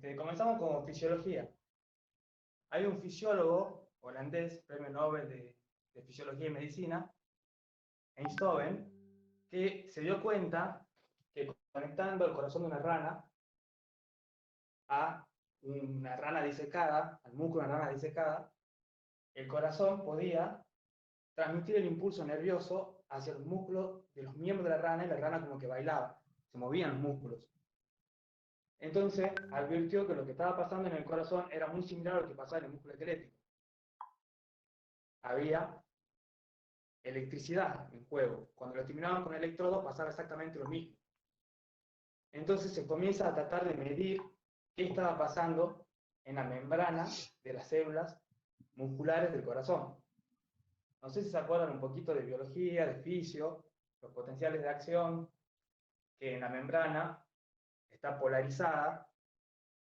Comenzamos con fisiología. Hay un fisiólogo holandés, premio Nobel de Fisiología y Medicina, Einthoven, que se dio cuenta que conectando el corazón de una rana a una rana disecada, al músculo de una rana disecada, el corazón podía transmitir el impulso nervioso hacia los músculos de los miembros de la rana, y la rana como que bailaba, se movían los músculos. Entonces advirtió que lo que estaba pasando en el corazón era muy similar a lo que pasaba en el músculo esquelético. Había electricidad en juego. Cuando lo estimulaban con electrodos pasaba exactamente lo mismo. Entonces se comienza a tratar de medir qué estaba pasando en la membrana de las células musculares del corazón. No sé si se acuerdan un poquito de biología, de fisio, los potenciales de acción, que en la membrana está polarizada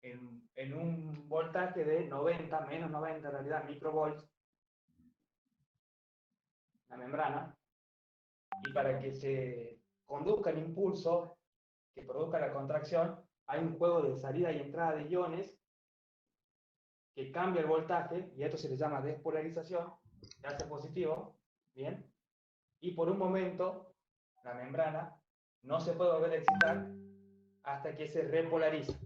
en un voltaje de 90, menos 90 en realidad, microvolts, la membrana, y para que se conduzca el impulso que produzca la contracción, hay un juego de salida y entrada de iones que cambia el voltaje, y esto se le llama despolarización, se hace positivo, ¿bien? Y por un momento, la membrana no se puede volver a excitar hasta que se repolariza.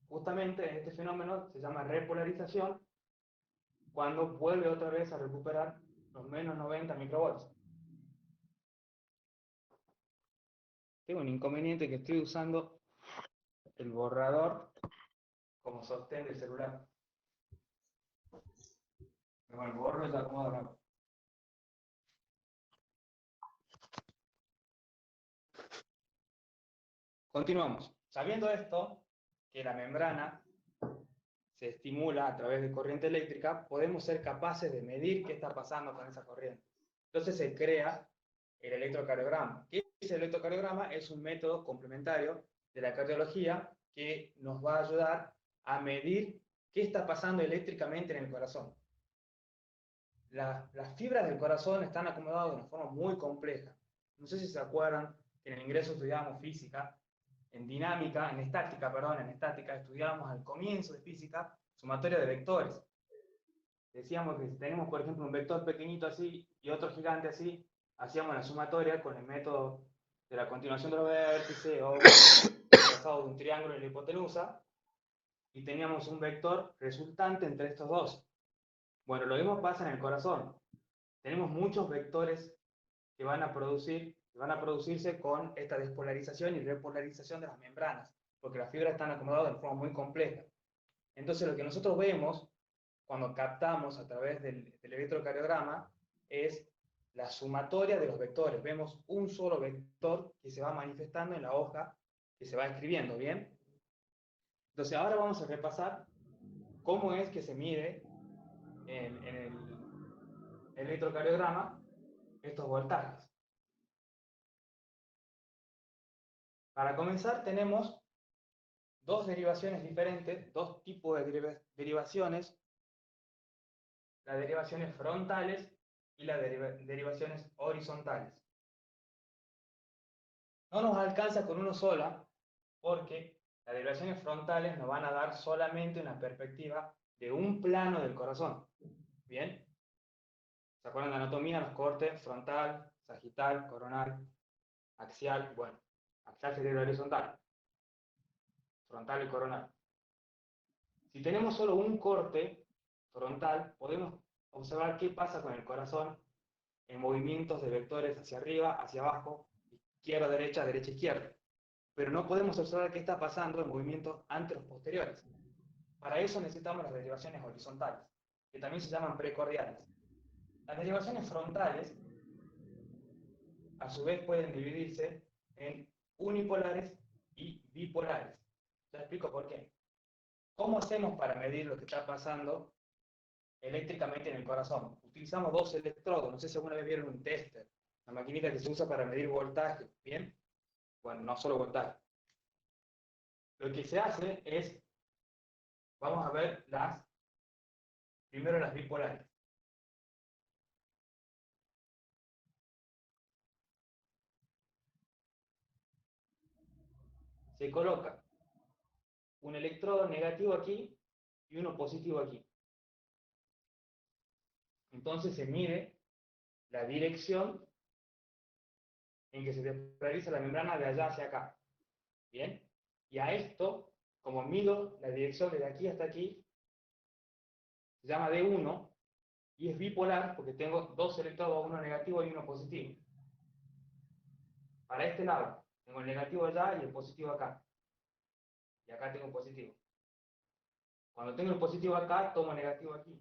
Justamente este fenómeno se llama repolarización, cuando vuelve otra vez a recuperar los menos 90 microvolts. Tengo un inconveniente, que estoy usando el borrador como sostén del celular. Pero bueno, el borro y lo acomodo acá. Continuamos. Sabiendo esto, que la membrana se estimula a través de corriente eléctrica, podemos ser capaces de medir qué está pasando con esa corriente. Entonces se crea el electrocardiograma. ¿Qué es el electrocardiograma? Es un método complementario de la cardiología que nos va a ayudar a medir qué está pasando eléctricamente en el corazón. Las fibras del corazón están acomodadas de una forma muy compleja. No sé si se acuerdan que en el ingreso estudiábamos física, en estática estudiábamos al comienzo de física sumatoria de vectores. Decíamos que si tenemos, por ejemplo, un vector pequeñito así y otro gigante así, hacíamos la sumatoria con el método de la continuación de los vértices o el trazado de un triángulo en la hipotenusa, y teníamos un vector resultante entre estos dos. Bueno, lo mismo pasa en el corazón. Tenemos muchos vectores que van a producirse con esta despolarización y repolarización de las membranas, porque las fibras están acomodadas de forma muy compleja. Entonces lo que nosotros vemos cuando captamos a través del electrocardiograma es la sumatoria de los vectores. Vemos un solo vector que se va manifestando en la hoja que se va escribiendo, ¿bien? Entonces ahora vamos a repasar cómo es que se mide en el electrocardiograma estos voltajes. Para comenzar tenemos dos derivaciones diferentes, dos tipos de derivaciones, las derivaciones frontales y las derivaciones horizontales. No nos alcanza con uno sola, porque las derivaciones frontales nos van a dar solamente una perspectiva de un plano del corazón. ¿Bien? ¿Se acuerdan de anatomía? Los cortes frontal, sagital, coronal, axial. Bueno, axial sería el horizontal, frontal y coronal. Si tenemos solo un corte frontal, podemos observar qué pasa con el corazón en movimientos de vectores hacia arriba, hacia abajo, izquierda, derecha, derecha, izquierda. Pero no podemos observar qué está pasando en movimientos anteros posteriores. Para eso necesitamos las derivaciones horizontales, que también se llaman precordiales. Las derivaciones frontales, a su vez, pueden dividirse en unipolares y bipolares. Ya explico por qué. ¿Cómo hacemos para medir lo que está pasando eléctricamente en el corazón? Utilizamos dos electrodos. No sé si alguna vez vieron un tester, la maquinita que se usa para medir voltaje. ¿Bien? Bueno, no solo voltaje. Lo que se hace es, vamos a ver primero las bipolares. se coloca un electrodo negativo aquí y uno positivo aquí. Entonces se mide la dirección en que se realiza la membrana de allá hacia acá. ¿Bien? Y a esto, como mido la dirección desde aquí hasta aquí, se llama D1 y es bipolar porque tengo dos electrodos, uno negativo y uno positivo. Para este lado, tengo el negativo allá y el positivo acá. Y acá tengo positivo. Cuando tengo el positivo acá, tomo negativo aquí.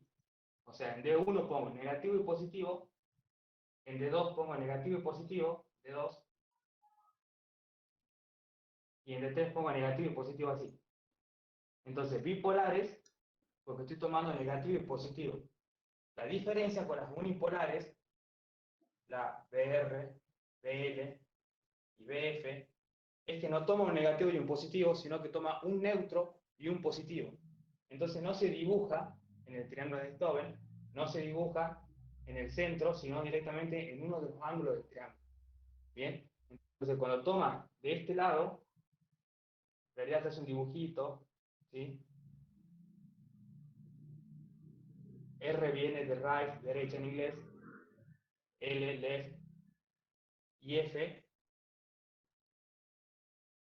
O sea, en D1 pongo negativo y positivo, en D2 pongo negativo y positivo, D2, y en D3 pongo negativo y positivo así. Entonces, bipolares, porque estoy tomando negativo y positivo. La diferencia con las unipolares, la BR, BL y BF, es que no toma un negativo y un positivo, sino que toma un neutro y un positivo. Entonces no se dibuja en el triángulo de Stobel, no se dibuja en el centro, sino directamente en uno de los ángulos del triángulo. ¿Bien? Entonces cuando toma de este lado, en realidad se hace un dibujito, ¿sí? R viene de right, derecha en inglés, L, left, y F,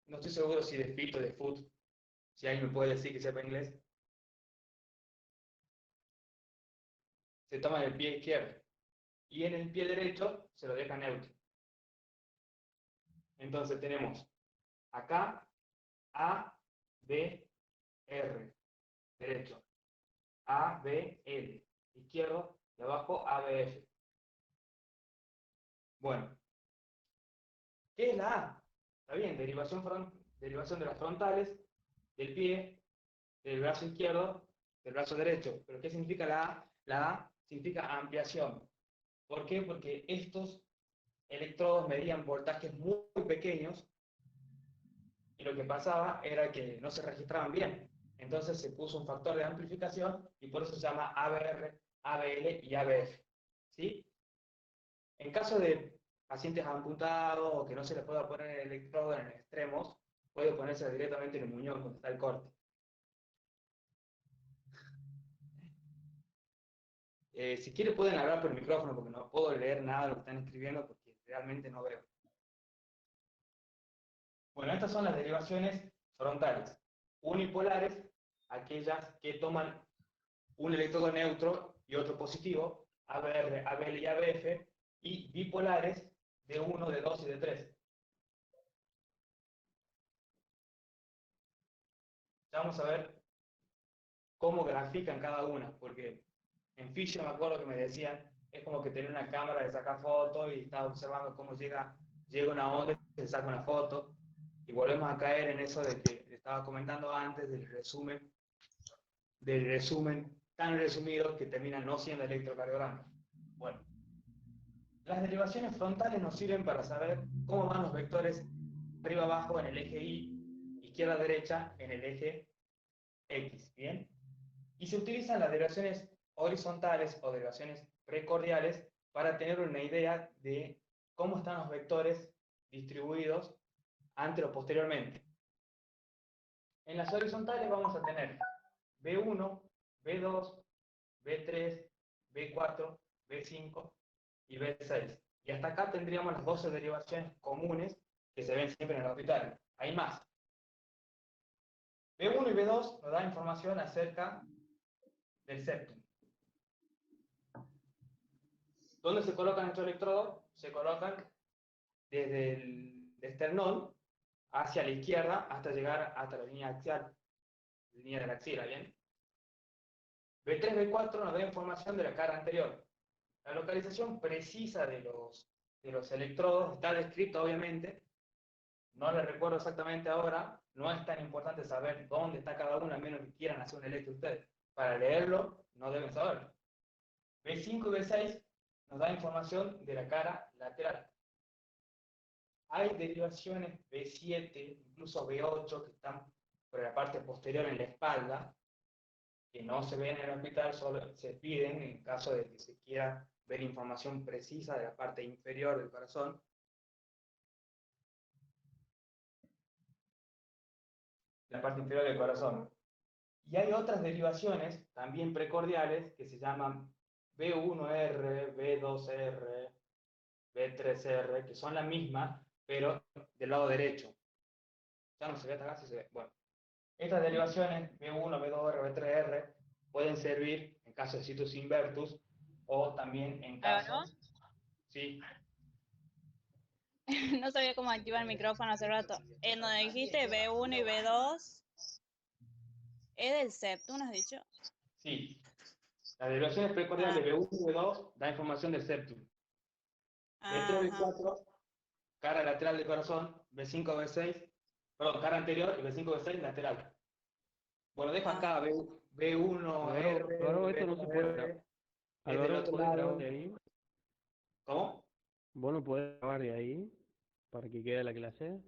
no estoy seguro si de feet o de foot, si alguien me puede decir que sepa inglés, se toma en el pie izquierdo, y en el pie derecho se lo deja neutro. Entonces tenemos acá A, B, R, derecho, A, B, L, izquierdo, y abajo A, B, F. Bueno, ¿qué es la A? Está bien, derivación de las frontales, del pie, del brazo izquierdo, del brazo derecho. ¿Pero qué significa la A? La A significa ampliación. ¿Por qué? Porque estos electrodos medían voltajes muy pequeños y lo que pasaba era que no se registraban bien. Entonces se puso un factor de amplificación y por eso se llama ABR, ABL y ABF. ¿Sí? En caso de pacientes amputados o que no se les pueda poner el electrodo en extremos, puede ponerse directamente en el muñón donde está el corte. Si quieren pueden hablar por el micrófono porque no puedo leer nada de lo que están escribiendo porque realmente no veo. Bueno, estas son las derivaciones frontales. Unipolares, aquellas que toman un electrodo neutro y otro positivo, ABR, ABL y ABF, y bipolares de 1, de 2 y de 3. Ya vamos a ver cómo grafican cada una, porque en Fisher me acuerdo que me decían, es como que tener una cámara de sacar fotos y estaba observando cómo llega una onda y se saca una foto, y volvemos a caer en eso de que estaba comentando antes del resumen tan resumido que termina no siendo electrocardiograma. Bueno, las derivaciones frontales nos sirven para saber cómo van los vectores arriba-abajo en el eje Y, izquierda-derecha en el eje X, ¿bien? Y se utilizan las derivaciones horizontales o derivaciones precordiales para tener una idea de cómo están los vectores distribuidos antes o posteriormente. En las horizontales vamos a tener B1, B2, B3, B4, B5 y B6. Y hasta acá tendríamos las 12 derivaciones comunes que se ven siempre en el hospital. Hay más. B1 y B2 nos dan información acerca del septum. ¿Dónde se colocan estos electrodos? Se colocan desde el esternón hacia la izquierda hasta llegar hasta la línea axial, línea de la axila, ¿bien? B3, B4 nos da información de la cara anterior. La localización precisa de los electrodos está descrita, obviamente. No le recuerdo exactamente ahora. No es tan importante saber dónde está cada uno, a menos que quieran hacer un electro ustedes. Para leerlo, no deben saberlo. B5 y B6 nos da información de la cara lateral. Hay derivaciones B7, incluso B8, que están por la parte posterior en la espalda, que no se ven en el hospital, solo se piden en caso de que se quiera ver información precisa de la parte inferior del corazón. la parte inferior del corazón. Y hay otras derivaciones, también precordiales, que se llaman B1R, B2R, B3R, que son la misma, pero del lado derecho. Ya no se ve hasta acá, si se ve. Bueno, estas derivaciones, B1, B2R, B3R, pueden servir en caso de situs invertus o también en ¿Aló? casos... Sí. No sabía cómo activar el micrófono hace rato. En donde dijiste B1 y B2, ¿es del septum, has dicho? Sí. Las derivaciones precordiales B1 y B2 dan información del septum. B3, Ajá. B4, cara lateral del corazón, B5, B6, perdón, cara anterior y B5, B6 lateral. Bueno, dejo acá B1R, Álvaro, esto no se puede grabar. B2R, es del Álvaro, otro ¿puedes grabar lado. de ahí? ¿Cómo? ¿Vos no podés grabar de ahí para que quede la clase?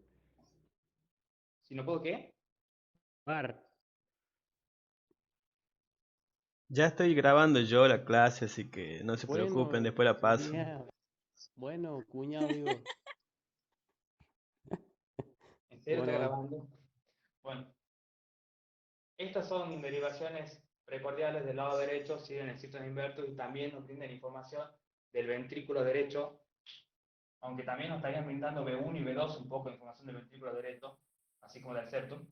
¿Si no puedo qué? Grabar. Ya estoy grabando yo la clase, así que no se preocupen, Bueno, después la paso. cuñado. Bueno, cuñado, digo. ¿En serio está Bueno, grabando? Bueno, estas son derivaciones precordiales del lado derecho, siguen el sitio de invertus y también nos brindan información del ventrículo derecho, aunque también nos estarían brindando B1 y B2 un poco de información del ventrículo derecho, así como del septum.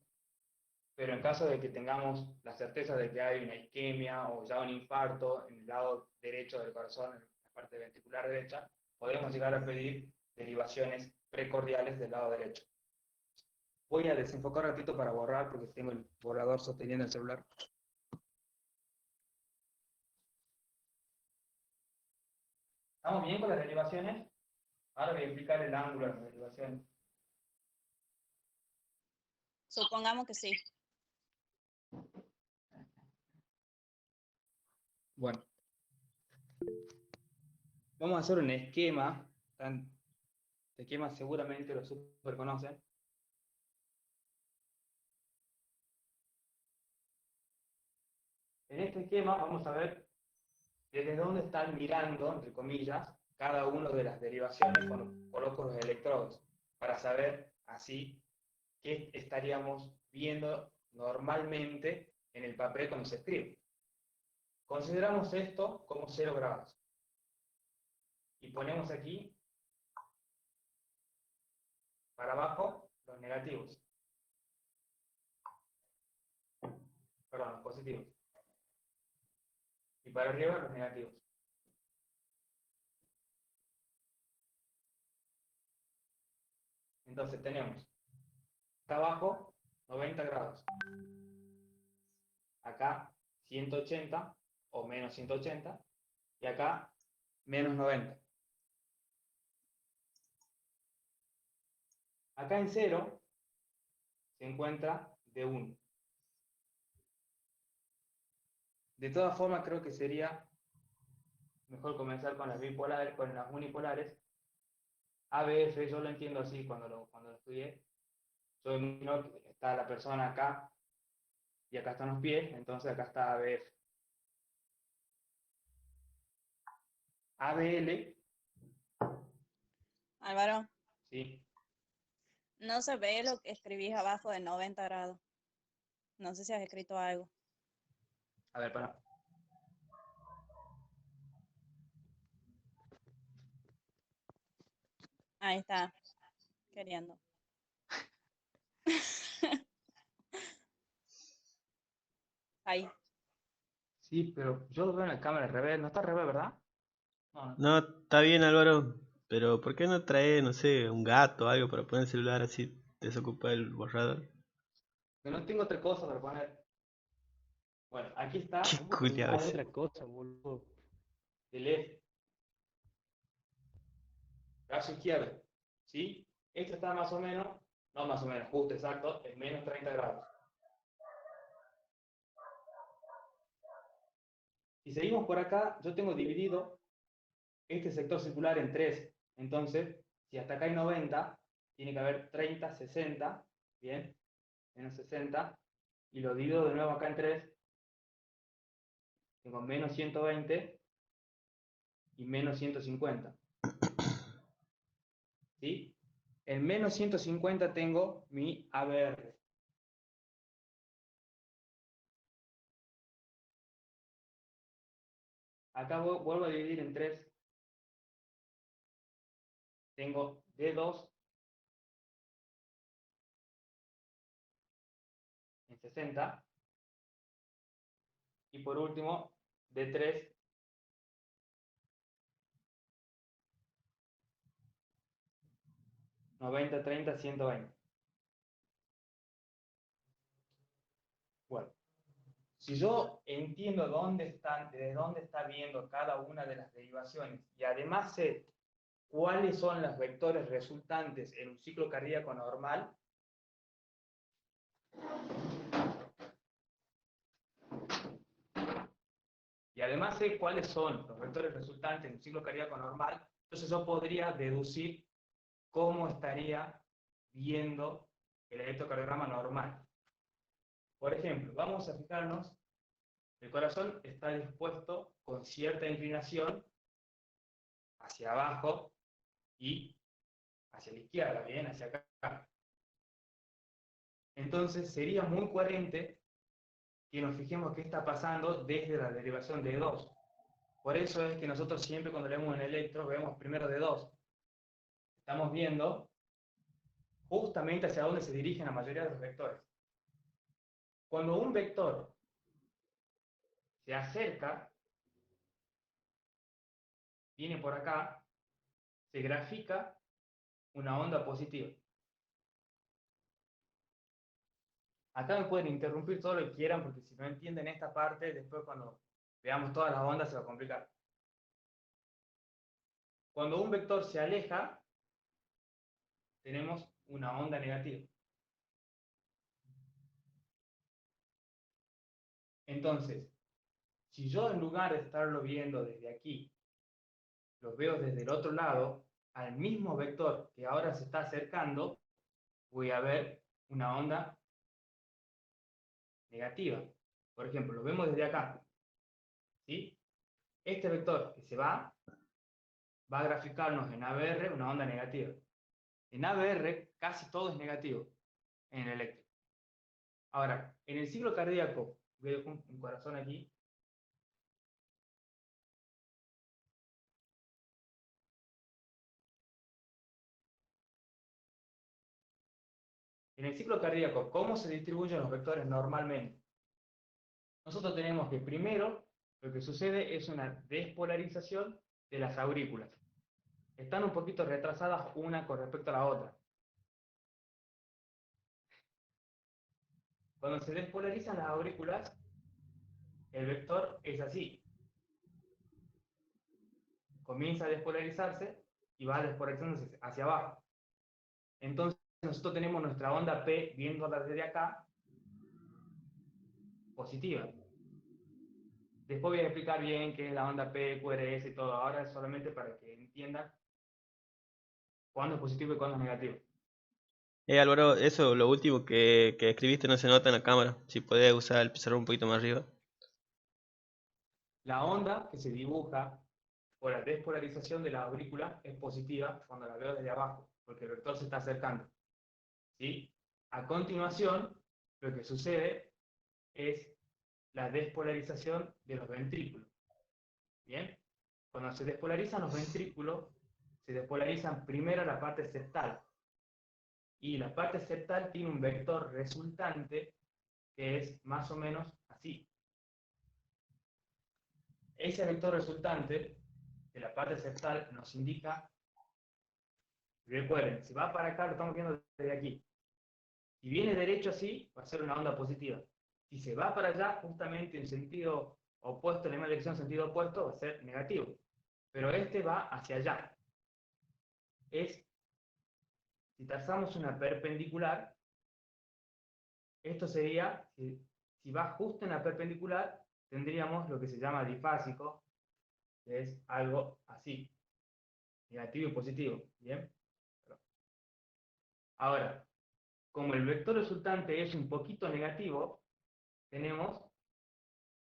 Pero en caso de que tengamos la certeza de que hay una isquemia o ya un infarto en el lado derecho del corazón, en la parte ventricular derecha, podemos llegar a pedir derivaciones precordiales del lado derecho. Voy a desenfocar un ratito para borrar porque tengo el borrador sosteniendo el celular. ¿Estamos bien con las derivaciones? Ahora voy a explicar el ángulo de las derivaciones. Supongamos que sí. Bueno, vamos a hacer un esquema. Este esquema seguramente lo super conocen. En este esquema vamos a ver desde dónde están mirando, entre comillas, cada una de las derivaciones cuando coloco los electrodos, para saber así qué estaríamos viendo normalmente en el papel cuando se escribe. Consideramos esto como 0 grados. Y ponemos aquí, para abajo, los negativos. Perdón, los positivos. Y para arriba, los negativos. Entonces tenemos acá abajo 90 grados, acá 180 o menos 180 y acá menos 90. Acá en 0 se encuentra D1. De todas formas creo que sería mejor comenzar con las bipolares, con las unipolares. ABF yo lo entiendo así cuando lo estudié. Yo imagino que está la persona acá y acá están los pies, entonces acá está ABF. ABL, Álvaro, ¿sí? no se ve lo que escribís abajo de 90 grados. No sé si has escrito algo. A ver, para. Ahí está, queriendo. Ahí. Sí, pero yo lo veo en la cámara al revés. ¿No está al revés, verdad? No, no está. No, está bien Álvaro, pero ¿por qué no trae, no sé, un gato o algo para poner el celular así desocupa el borrador? Pero no tengo otra cosa para poner. Bueno, aquí está Qué ¿cómo que el no culiado hay lado ese. otra cosa, boludo? del F. Brazo izquierdo. ¿Sí? Este está más o menos, no más o menos, justo exacto, en menos 30 grados. Si seguimos por acá, yo tengo dividido este sector circular en 3. Entonces, si hasta acá hay 90, tiene que haber 30, 60, ¿bien? Menos 60. Y lo divido de nuevo acá en 3. Tengo menos 120 y menos 150. ¿Sí? En menos 150 tengo mi ABR. Acá vuelvo a dividir en 3. Tengo D2 en 60. Y por último, D3 90, 30, 120. Bueno, si yo entiendo desde dónde está viendo cada una de las derivaciones y además sé cuáles son los vectores resultantes en un ciclo cardíaco normal, y además sé cuáles son los vectores resultantes en un ciclo cardíaco normal, entonces yo podría deducir cómo estaría viendo el electrocardiograma normal. Por ejemplo, vamos a fijarnos, el corazón está dispuesto con cierta inclinación hacia abajo y hacia la izquierda, bien, hacia acá. Entonces sería muy coherente que nos fijemos qué está pasando desde la derivación de 2. Por eso es que nosotros siempre cuando leemos un electro vemos primero de 2. Estamos viendo justamente hacia dónde se dirigen la mayoría de los vectores. Cuando un vector se acerca, viene por acá, se grafica una onda positiva. Acá me pueden interrumpir todo lo que quieran, porque si no entienden esta parte, después cuando veamos todas las ondas se va a complicar. Cuando un vector se aleja, tenemos una onda negativa. Entonces, si yo en lugar de estarlo viendo desde aquí, lo veo desde el otro lado, al mismo vector que ahora se está acercando, voy a ver una onda negativa. Por ejemplo, lo vemos desde acá. ¿Sí? Este vector que se va a graficarnos en ABR una onda negativa. En ABR casi todo es negativo en el eléctrico. Ahora, en el ciclo cardíaco, veo un corazón aquí. En el ciclo cardíaco, ¿cómo se distribuyen los vectores normalmente? Nosotros tenemos que primero, lo que sucede es una despolarización de las aurículas. Están un poquito retrasadas una con respecto a la otra. Cuando se despolarizan las aurículas, el vector es así. Comienza a despolarizarse y va despolarizándose hacia abajo. Entonces nosotros tenemos nuestra onda P viéndola desde acá, positiva. Después voy a explicar bien qué es la onda P, QRS y todo. Ahora es solamente para que entiendan cuándo es positivo y cuándo es negativo. Álvaro, eso, lo último que escribiste no se nota en la cámara. Si podés usar el pizarrón un poquito más arriba. La onda que se dibuja por la despolarización de la aurícula es positiva cuando la veo desde abajo, porque el vector se está acercando. ¿Sí? A continuación, lo que sucede es la despolarización de los ventrículos. ¿Bien? Cuando se despolarizan los ventrículos, se despolarizan primero la parte septal. Y la parte septal tiene un vector resultante que es más o menos así. Ese vector resultante de la parte septal nos indica, recuerden, si va para acá, lo estamos viendo desde aquí. Si viene derecho así, va a ser una onda positiva. Si se va para allá, justamente en sentido opuesto, en la misma dirección, sentido opuesto, va a ser negativo. Pero este va hacia allá. Si trazamos una perpendicular, esto sería, si va justo en la perpendicular, tendríamos lo que se llama difásico, que es algo así, negativo y positivo. ¿Bien? Ahora, como el vector resultante es un poquito negativo, tenemos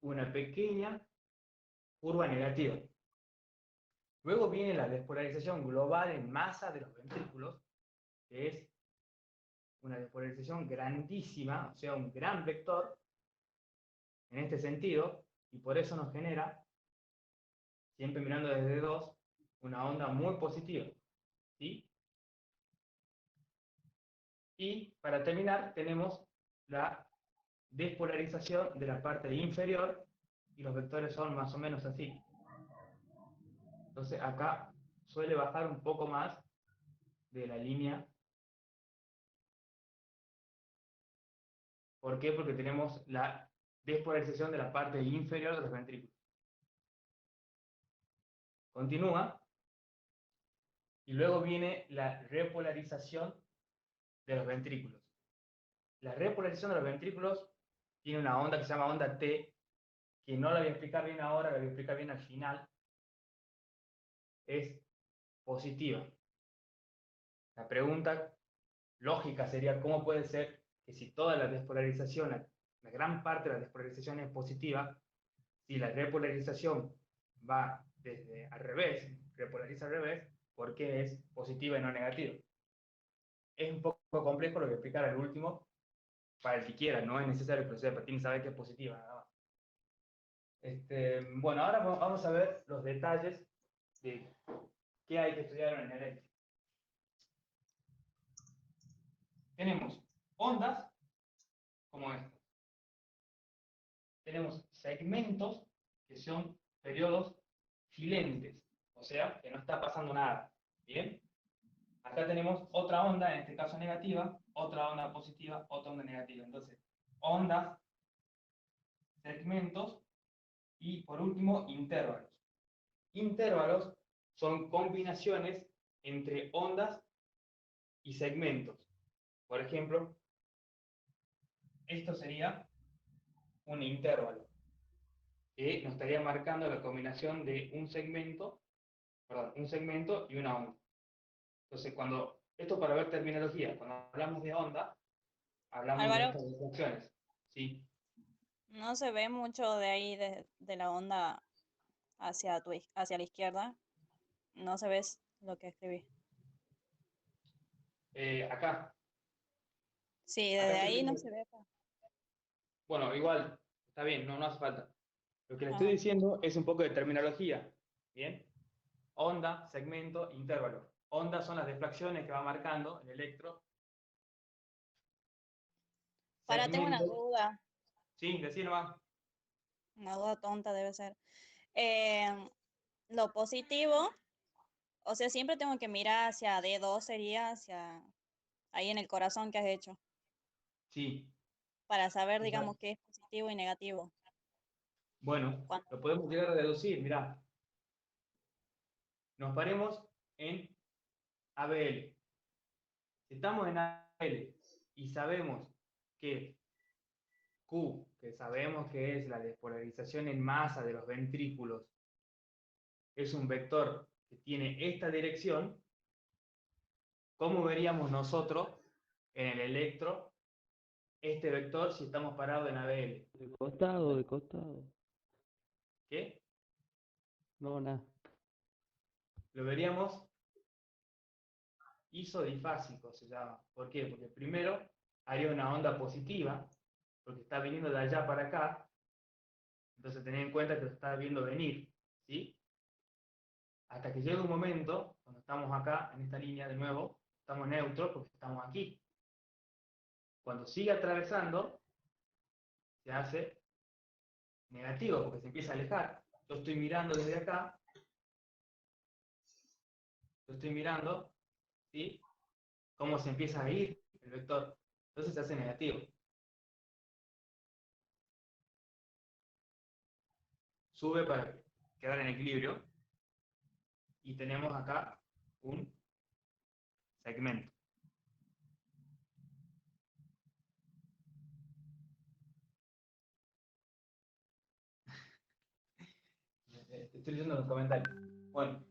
una pequeña curva negativa. Luego viene la despolarización global en masa de los ventrículos, que es una despolarización grandísima, o sea, un gran vector en este sentido, y por eso nos genera siempre mirando desde 2, una onda muy positiva, ¿sí? Y para terminar tenemos la despolarización de la parte inferior, y los vectores son más o menos así. Entonces acá suele bajar un poco más de la línea. ¿Por qué? Porque tenemos la despolarización de la parte inferior de los ventrículos. Continúa, y luego viene la repolarización de los ventrículos. La repolarización de los ventrículos tiene una onda que se llama onda T, que no la voy a explicar bien ahora, la voy a explicar bien al final. Es positiva. La pregunta lógica sería: ¿cómo puede ser que si toda la despolarización, la gran parte de la despolarización es positiva, si la repolarización va desde al revés, repolariza al revés, ¿por qué es positiva y no negativa? Es un poco complejo, lo voy a explicar al último, para el que quiera, no es necesario que lo sepa, tiene que saber que es positiva, nada más. Bueno, ahora vamos a ver los detalles de qué hay que estudiar en eléctrica. Tenemos ondas como estas. Tenemos segmentos que son periodos silentes, o sea, que no está pasando nada. ¿Bien? Acá tenemos otra onda, en este caso negativa, otra onda positiva, otra onda negativa. Entonces, ondas, segmentos y, por último, intervalos. Intervalos son combinaciones entre ondas y segmentos. Por ejemplo, esto sería un intervalo, que nos estaría marcando la combinación de un segmento y una onda. Entonces, esto para ver terminología, cuando hablamos de onda, hablamos de Álvaro, estas dos funciones. ¿Sí? no se ve mucho de ahí, de la onda hacia la izquierda. No se ve lo que escribí. Acá Sí, estoy desde ahí no viendo. se ve acá. Bueno, igual, está bien, no hace falta. Lo que le estoy Ajá. diciendo es un poco de terminología. ¿Bien? Onda, segmento, intervalo. Ondas son las defracciones que va marcando el electro. Para, tengo una Segmento, duda. sí, decir nomás. Una duda tonta debe ser. Eh, lo positivo, o sea, siempre tengo que mirar hacia D2, sería hacia ahí en el corazón que has hecho, Sí. para saber, digamos, Exacto. qué es positivo y negativo. Bueno, Cuando- lo podemos llegar a deducir. Mirá, nos paremos en ABL. Si estamos en ABL y sabemos que Q, que sabemos que es la despolarización en masa de los ventrículos, es un vector que tiene esta dirección, ¿cómo veríamos nosotros en el electro este vector si estamos parados en ABL? De costado, de costado. ¿Qué? No, nada. Lo veríamos isodifásico, se llama. ¿Por qué? Porque primero haría una onda positiva, porque está viniendo de allá para acá, entonces tened en cuenta que lo está viendo venir, ¿sí? Hasta que llega un momento, cuando estamos acá, en esta línea de nuevo, estamos neutros porque estamos aquí. Cuando sigue atravesando, se hace negativo porque se empieza a alejar. Yo estoy mirando desde acá, yo estoy mirando, ¿sí? Cómo se empieza a ir el vector. Entonces se hace negativo. Sube para quedar en equilibrio y tenemos acá un segmento. Estoy leyendo los comentarios. Bueno,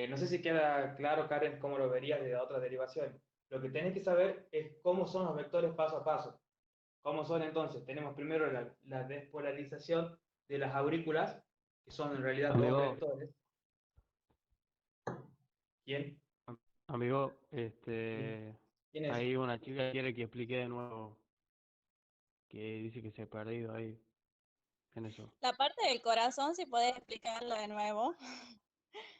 no sé si queda claro, Karen, cómo lo verías de otras derivaciones. Lo que tenés que saber es cómo son los vectores paso a paso. ¿Cómo son entonces? Tenemos primero la despolarización de las aurículas, que son en realidad dos Amigo, vectores. ¿Quién? amigo, ¿Quién es? hay una chica que quiere que explique de nuevo, que dice que se ha perdido ahí. en eso. La parte del corazón, si puedes explicarlo de nuevo,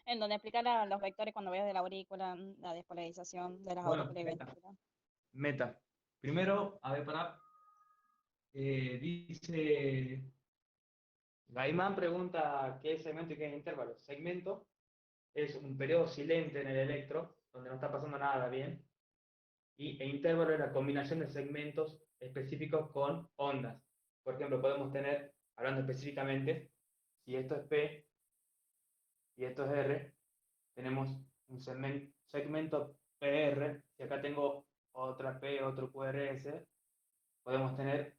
en donde explicar los vectores cuando veas de la aurícula, la despolarización de las Bueno, aurículas y meta. ventrículos. Meta. Primero, a ver, dice, Gaiman pregunta qué es segmento y qué es intervalo. Segmento es un periodo silente en el electro, donde no está pasando nada bien, e intervalo es la combinación de segmentos específicos con ondas. Por ejemplo, podemos tener, hablando específicamente, si esto es P y esto es R, tenemos un segmento PR, y acá tengo otra P, otro QRS, podemos tener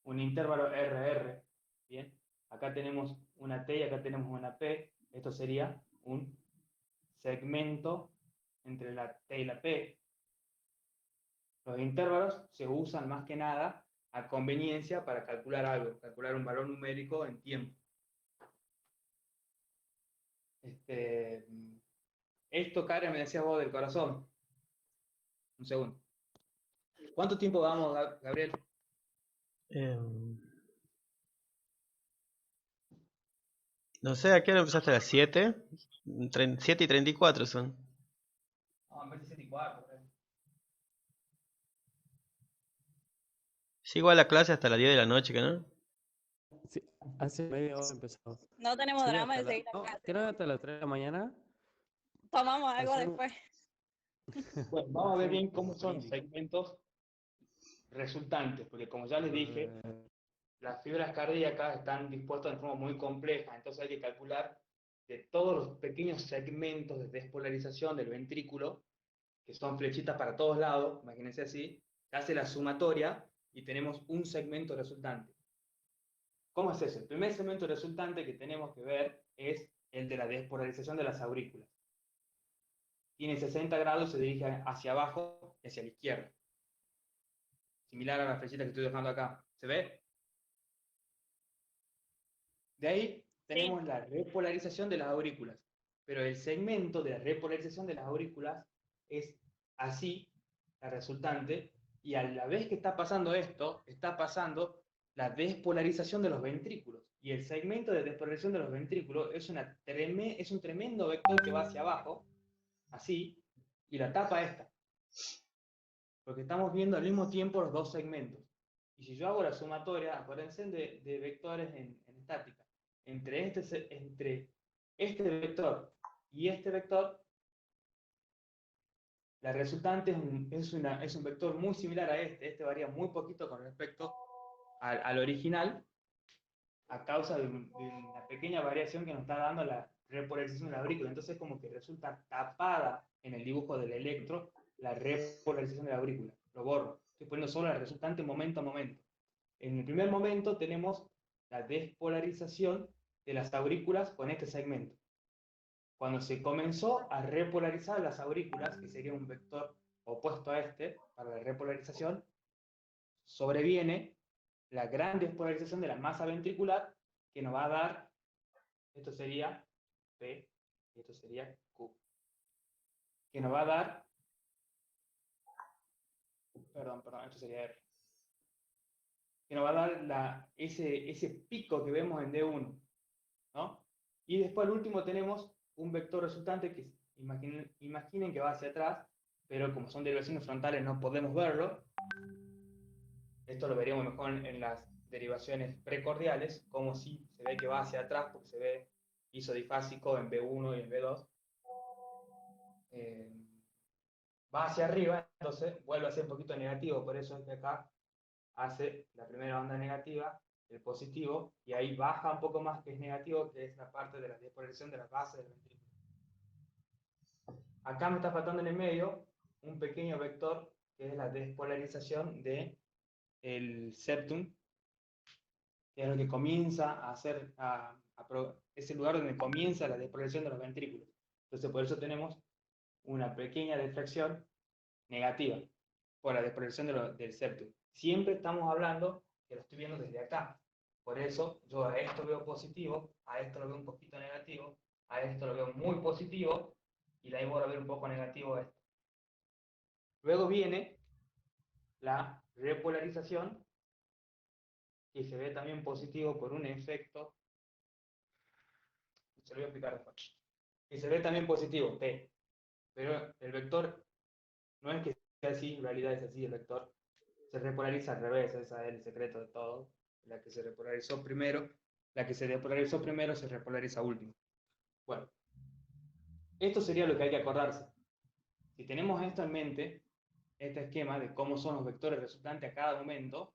un intervalo RR, ¿bien? Acá tenemos una T y acá tenemos una P, esto sería un segmento entre la T y la P. Los intervalos se usan más que nada a conveniencia para calcular algo, calcular un valor numérico en tiempo. Esto, Karen, me decías vos del corazón. Un segundo. ¿Cuánto tiempo vamos, Gabriel? No sé, ¿a qué hora empezaste? ¿A las 7? 7 y 34 son. No, en 27 y 4. Es igual la clase hasta las 10 de la noche, ¿que no? Sí, hace media hora empezó. No tenemos Sí, drama hasta de la, seguir la no, clase. creo que hasta las 3 de la mañana. Tomamos algo Hacemos, después. Bueno, vamos a ver bien cómo hacemos son brindis. segmentos resultantes, porque como ya les dije, Eh, las fibras cardíacas están dispuestas de forma muy compleja, entonces hay que calcular de todos los pequeños segmentos de despolarización del ventrículo, que son flechitas para todos lados, imagínense así, se hace la sumatoria y tenemos un segmento resultante. ¿Cómo es eso? El primer segmento resultante que tenemos que ver es el de la despolarización de las aurículas. Tiene 60 grados y se dirige hacia abajo y hacia la izquierda. Similar a la flechita que estoy dejando acá. ¿Se ve? De ahí Sí, tenemos la repolarización de las aurículas. Pero el segmento de la repolarización de las aurículas es así, la resultante, y a la vez que está pasando esto, está pasando la despolarización de los ventrículos. Y el segmento de despolarización de los ventrículos es un tremendo vector que va hacia abajo, así, y la tapa esta. Porque estamos viendo al mismo tiempo los dos segmentos. Y si yo hago la sumatoria, acuérdense de vectores en estática, entre este vector y este vector, la resultante es un vector muy similar a este varía muy poquito con respecto al original, a causa de una pequeña variación que nos está dando la repolarización de la aurícula. Entonces como que resulta tapada en el dibujo del electro la repolarización de la aurícula. Lo borro. Estoy poniendo solo la resultante momento a momento. En el primer momento tenemos la despolarización de las aurículas con este segmento. Cuando se comenzó a repolarizar las aurículas, que sería un vector opuesto a este, para la repolarización, sobreviene la gran despolarización de la masa ventricular, que nos va a dar, esto sería P, y esto sería Q, que nos va a dar, perdón, esto sería R, que nos va a dar ese pico que vemos en D1, ¿no? Y después al último tenemos un vector resultante que imaginen que va hacia atrás, pero como son derivaciones frontales no podemos verlo. Esto lo veríamos mejor en las derivaciones precordiales, como si se ve que va hacia atrás, porque se ve isodifásico en B1 y en B2. Va hacia arriba, entonces vuelve a ser un poquito negativo, por eso es que acá hace la primera onda negativa, el positivo, y ahí baja un poco más, que es negativo, que es la parte de la despolarización de la base del ventrículo. Acá me está faltando en el medio un pequeño vector, que es la despolarización del septum, que es lo que comienza a hacer, es el lugar donde comienza la despolarización de los ventrículos. Entonces por eso tenemos una pequeña defracción negativa por la despolarización del septum. Siempre estamos hablando que lo estoy viendo desde acá. Por eso yo a esto veo positivo, a esto lo veo un poquito negativo, a esto lo veo muy positivo, y de ahí voy a ver un poco negativo a esto. Luego viene la repolarización, y se ve también positivo por un efecto, se lo voy a explicar después, y se ve también positivo, T, pero el vector no es que sea así, en realidad es así, el vector se repolariza al revés, ese es el secreto de todo, la que se repolarizó primero, la que se depolarizó primero se repolariza último. Bueno, esto sería lo que hay que acordarse. Si tenemos esto en mente, este esquema de cómo son los vectores resultantes a cada momento,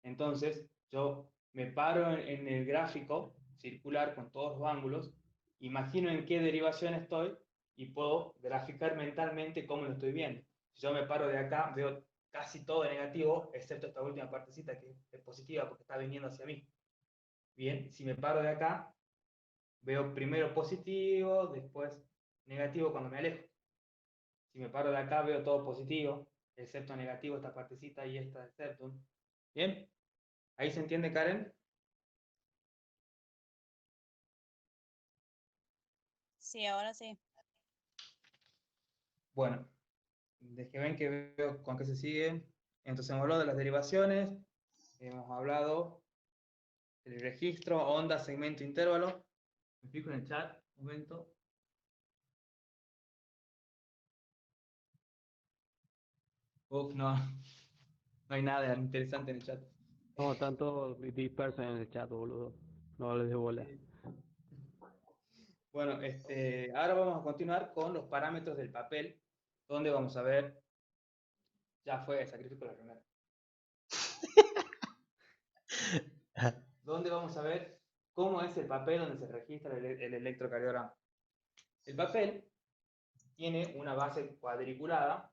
entonces yo me paro en el gráfico circular con todos los ángulos, imagino en qué derivación estoy y puedo graficar mentalmente cómo lo estoy viendo. Si yo me paro de acá, veo casi todo negativo, excepto esta última partecita que es positiva porque está viniendo hacia mí. Bien, si me paro de acá, veo primero positivo, después negativo cuando me alejo. Si me paro de acá, veo todo positivo, excepto negativo, esta partecita y esta de septum. ¿Bien? ¿Ahí se entiende, Karen? Sí, ahora sí. Bueno, desde que ven que veo con qué se sigue. Entonces hemos hablado de las derivaciones, hemos hablado del registro, onda, segmento, intervalo. Me explico en el chat, un momento. Uf, no, no hay nada interesante en el chat. No, están todos dispersos en el chat, boludo. No les de bola. Bueno, ahora vamos a continuar con los parámetros del papel, donde vamos a ver, ya fue, sacrifico la remera, donde vamos a ver cómo es el papel donde se registra el electrocardiograma. El papel tiene una base cuadriculada,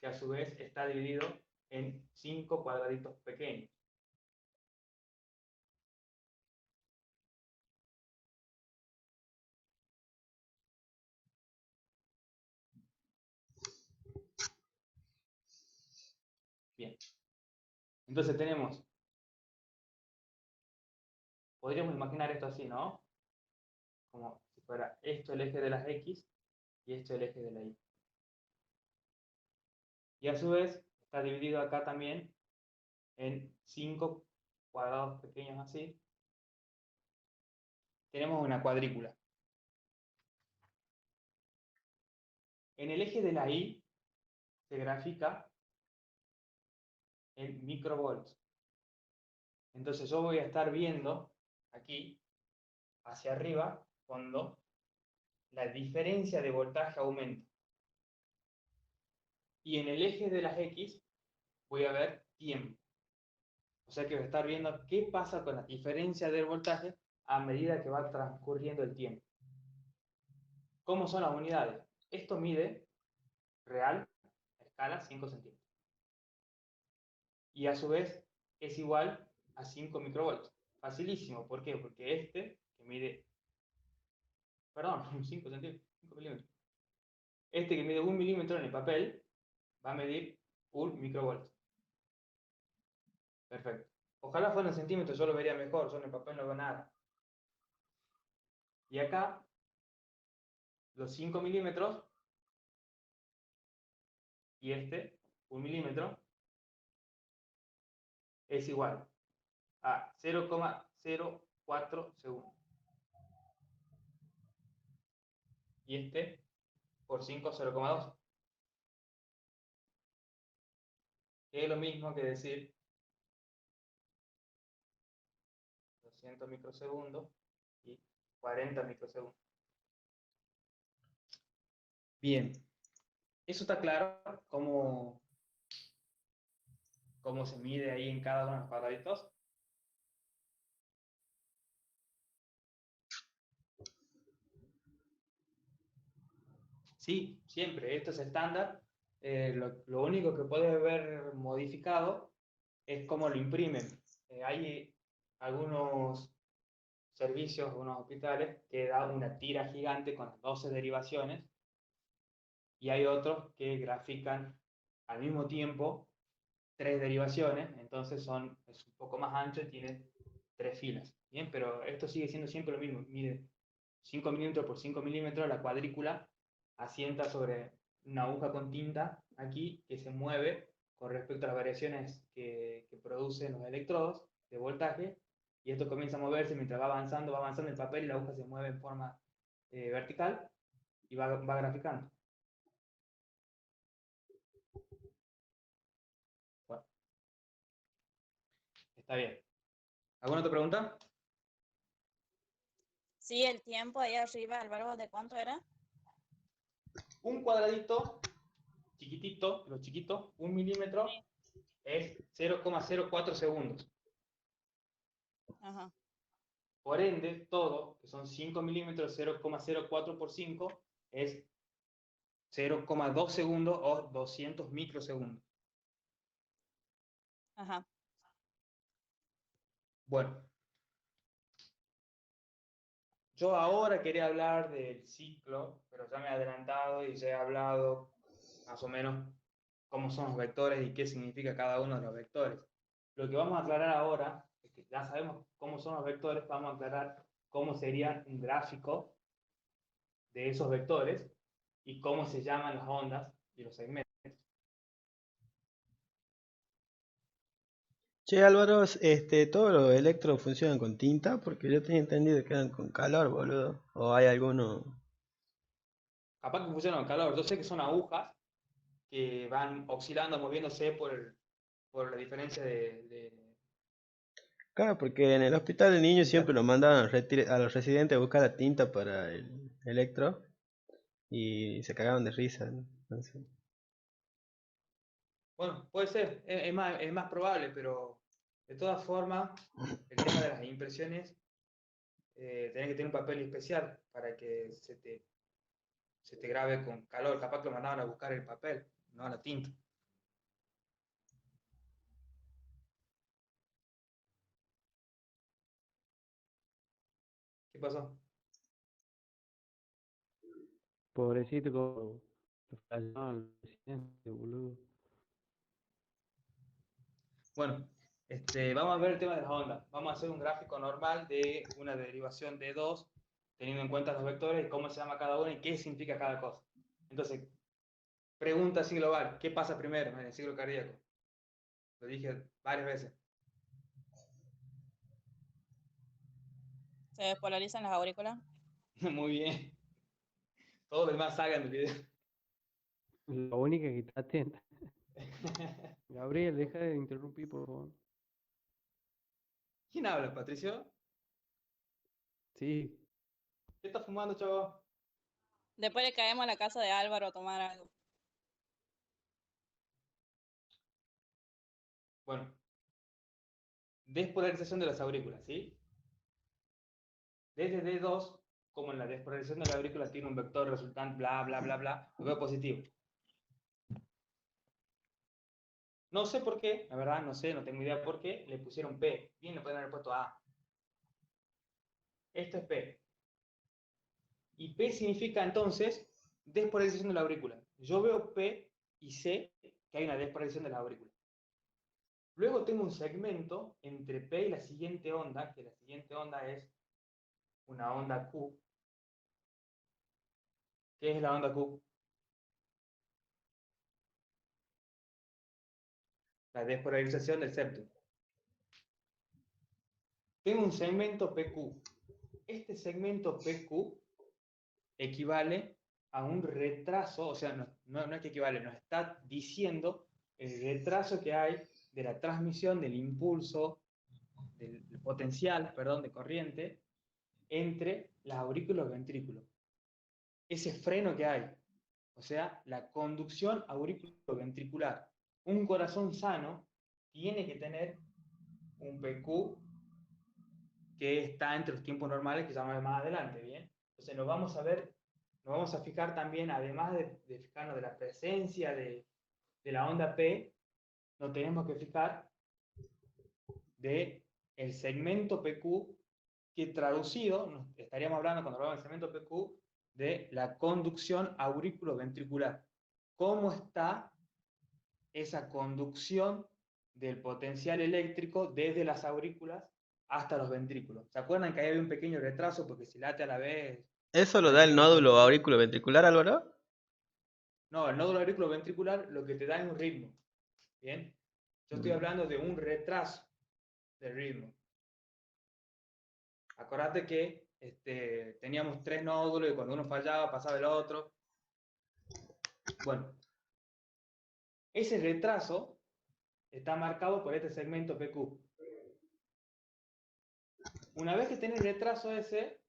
que a su vez está dividido en 5 cuadraditos pequeños. Bien. Entonces tenemos, podríamos imaginar esto así, ¿no? Como si fuera esto el eje de las X y esto el eje de la Y. Y a su vez está dividido acá también en 5 cuadrados pequeños así. Tenemos una cuadrícula. En el eje de la Y se grafica en microvolts. Entonces yo voy a estar viendo aquí, hacia arriba, cuando la diferencia de voltaje aumenta. Y en el eje de las X voy a ver tiempo. O sea que voy a estar viendo qué pasa con la diferencia del voltaje a medida que va transcurriendo el tiempo. ¿Cómo son las unidades? Esto mide real a escala 5 centímetros. Y a su vez es igual a 5 microvolts. Facilísimo. ¿Por qué? Porque este, que mide, perdón, 5 centímetros, 5 milímetros. Este que mide 1 milímetro en el papel va a medir 1 microvolt. Perfecto. Ojalá fuera en centímetros, yo lo vería mejor, yo en el papel no veo nada. Y acá, los 5 milímetros y este, 1 milímetro, es igual a 0,04 segundos. Y este, por 5, 0,2. Es lo mismo que decir 200 microsegundos y 40 microsegundos. Bien, eso está claro, cómo se mide ahí en cada uno de los cuadraditos. Sí, siempre, esto es estándar. Lo único que puede haber modificado es cómo lo imprimen. Hay algunos servicios, algunos hospitales que dan una tira gigante con 12 derivaciones y hay otros que grafican al mismo tiempo 3 derivaciones, entonces es un poco más ancho y tiene 3 filas. Bien, pero esto sigue siendo siempre lo mismo. Mide 5 milímetros por 5 milímetros, la cuadrícula asienta sobre una aguja con tinta aquí que se mueve con respecto a las variaciones que producen los electrodos de voltaje, y esto comienza a moverse mientras va avanzando el papel y la aguja se mueve en forma vertical y va graficando. Bueno, está bien. ¿Alguna otra pregunta? Sí, el tiempo ahí arriba, Álvaro, ¿de cuánto era? Un cuadradito chiquitito, lo chiquito, 1 milímetro, Sí. es 0,04 segundos. Ajá. Por ende, todo, que son 5 milímetros, 0,04 por 5, es 0,2 segundos o 200 microsegundos. Ajá. Bueno, yo ahora quería hablar del ciclo, pero ya me he adelantado y ya he hablado más o menos cómo son los vectores y qué significa cada uno de los vectores. Lo que vamos a aclarar ahora es que ya sabemos cómo son los vectores, vamos a aclarar cómo sería un gráfico de esos vectores y cómo se llaman las ondas y los segmentos. Che, Álvaro, todos los electros funcionan con tinta, porque yo tenía entendido que eran con calor, boludo. O hay alguno. Capaz que funcionan con calor. Yo sé que son agujas que van oscilando, moviéndose por la diferencia de... Claro, porque en el hospital de niños Ya. siempre lo mandaban a los residentes a buscar la tinta para el electro y se cagaban de risa, ¿no? Entonces, Bueno, puede ser, es más probable, pero de todas formas, el tema de las impresiones, tenés que tener un papel especial para que se te grabe con calor. Capaz que lo mandaban a buscar el papel, no a la tinta. ¿Qué pasó? Pobrecito, como lo flasheaban al presidente, boludo. Bueno, vamos a ver el tema de las ondas. Vamos a hacer un gráfico normal de una derivación de dos, teniendo en cuenta los vectores y cómo se llama cada uno y qué significa cada cosa. Entonces, pregunta así global, ¿qué pasa primero en el ciclo cardíaco? Lo dije varias veces. Se despolarizan las aurículas. Muy bien. Todos los demás salgan del video. La única que está atenta. Gabriel, deja de interrumpir, por favor. ¿Quién habla, Patricio? Sí, ¿Qué estás fumando, chavo? Después le caemos a la casa de Álvaro a tomar algo. Bueno, despolarización de las aurículas, ¿sí? Desde D2, como en la despolarización de la aurícula tiene un vector resultante, bla, bla, bla, bla, lo veo positivo. No sé por qué, la verdad, no sé, no tengo idea por qué, le pusieron P. Bien, le pueden haber puesto A. Esto es P. Y P significa entonces despolarización de la aurícula. Yo veo P y sé que hay una despolarización de la aurícula. Luego tengo un segmento entre P y la siguiente onda, que la siguiente onda es una onda Q. ¿Qué es la onda Q? La despolarización del septum. Tengo un segmento PQ. Este segmento PQ equivale a un retraso, o sea, no es que equivale, nos está diciendo el retraso que hay de la transmisión del impulso, del potencial, perdón, de corriente, entre las aurículas y los ventrículos. Ese freno que hay, o sea, la conducción auriculoventricular. Un corazón sano tiene que tener un PQ que está entre los tiempos normales, que ya vamos a ver más adelante, ¿bien? Entonces nos vamos a fijar también, además de fijarnos de la presencia de la onda P, nos tenemos que fijar de el segmento PQ, que traducido, estaríamos hablando cuando hablamos del segmento PQ, de la conducción auriculoventricular. ¿Cómo está esa conducción del potencial eléctrico desde las aurículas hasta los ventrículos? ¿Se acuerdan que ahí había un pequeño retraso porque si late a la vez ¿eso lo da parecía el que no nódulo conducía? auriculoventricular, Álvaro? No, el nódulo auriculoventricular lo que te da es un ritmo. Bien, yo estoy hablando de un retraso del ritmo. Acordate que teníamos 3 nódulos y cuando uno fallaba pasaba el otro. Bueno, ese retraso está marcado por este segmento PQ. Una vez que tenés retraso ese,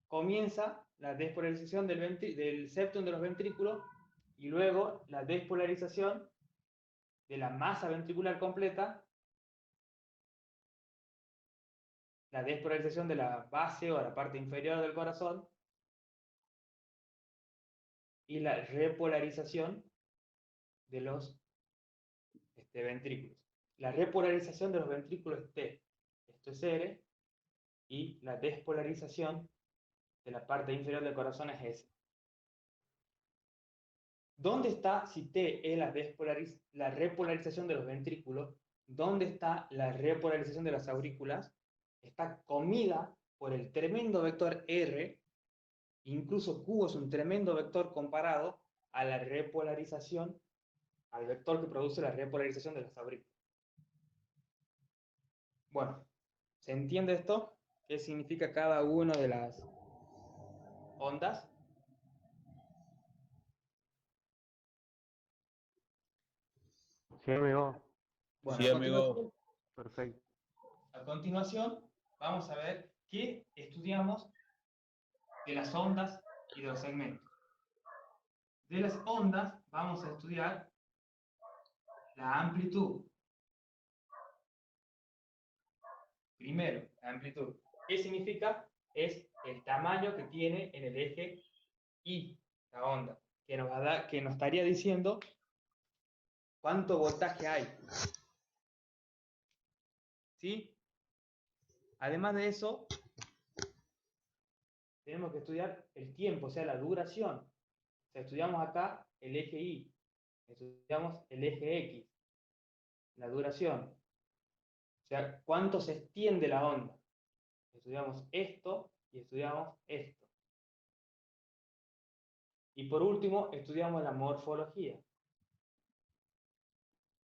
comienza la despolarización del septum de los ventrículos y luego la despolarización de la masa ventricular completa, la despolarización de la base o la parte inferior del corazón y la repolarización de los ventrículos. La repolarización de los ventrículos es T, esto es R, y la despolarización de la parte inferior del corazón es S. ¿Dónde está, si T es la repolarización de los ventrículos, dónde está la repolarización de las aurículas? Está comida por el tremendo vector R, incluso Q es un tremendo vector comparado a la repolarización, al vector que produce la repolarización de las aurículas. Bueno, ¿se entiende esto? ¿Qué significa cada una de las ondas? Sí, amigo. Bueno, Sí, amigo. Perfecto. a continuación vamos a ver qué estudiamos de las ondas y de los segmentos. De las ondas vamos a estudiar la amplitud. Primero, la amplitud. ¿Qué significa? Es el tamaño que tiene en el eje Y, la onda, que nos estaría diciendo cuánto voltaje hay. ¿Sí? Además de eso, tenemos que estudiar el tiempo, o sea, la duración. O sea, estudiamos acá el eje Y, estudiamos el eje X, la duración. O sea, cuánto se extiende la onda. Estudiamos esto y estudiamos esto. Y por último, estudiamos la morfología,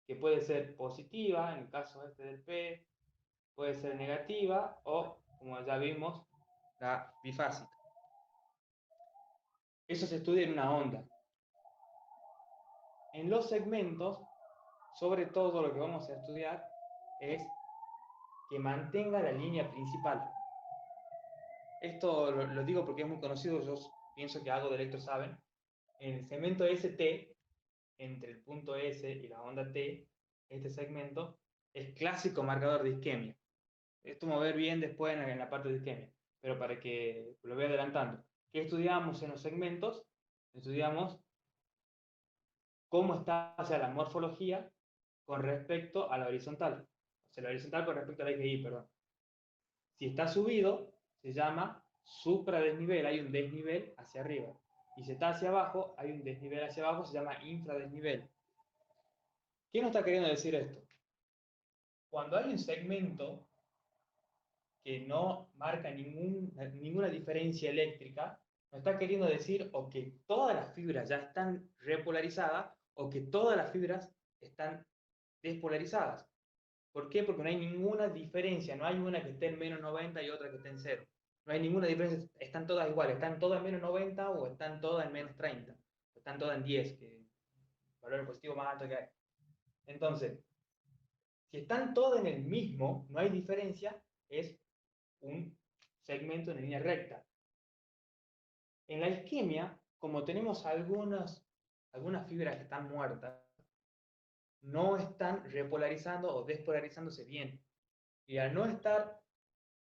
que puede ser positiva, en el caso del P, puede ser negativa o, como ya vimos, la bifásica. Eso se estudia en una onda. En los segmentos, sobre todo lo que vamos a estudiar es que mantenga la línea principal. Esto lo digo porque es muy conocido, yo pienso que algo de electro saben. En el segmento ST, entre el punto S y la onda T, este segmento es clásico marcador de isquemia. Esto vamos a ver bien después en la parte de isquemia, pero para que lo vea adelantando. ¿Qué estudiamos en los segmentos? Estudiamos cómo está, o sea, la morfología con respecto a la horizontal. O sea, la horizontal con respecto a la eje Y, perdón. Si está subido, se llama supradesnivel, hay un desnivel hacia arriba. Y si está hacia abajo, hay un desnivel hacia abajo, se llama infradesnivel. ¿Qué nos está queriendo decir esto? Cuando hay un segmento que no marca ninguna diferencia eléctrica, nos está queriendo decir o que todas las fibras ya están repolarizadas o que todas las fibras están despolarizadas. ¿Por qué? Porque no hay ninguna diferencia, no hay una que esté en menos 90 y otra que esté en 0. No hay ninguna diferencia, están todas iguales, están todas en menos 90 o están todas en menos 30, o están todas en 10, que es el valor positivo más alto que hay. Entonces, si están todas en el mismo, no hay diferencia, es un segmento en línea recta. En la isquemia, como tenemos algunas fibras que están muertas, no están repolarizando o despolarizándose bien. Y al no estar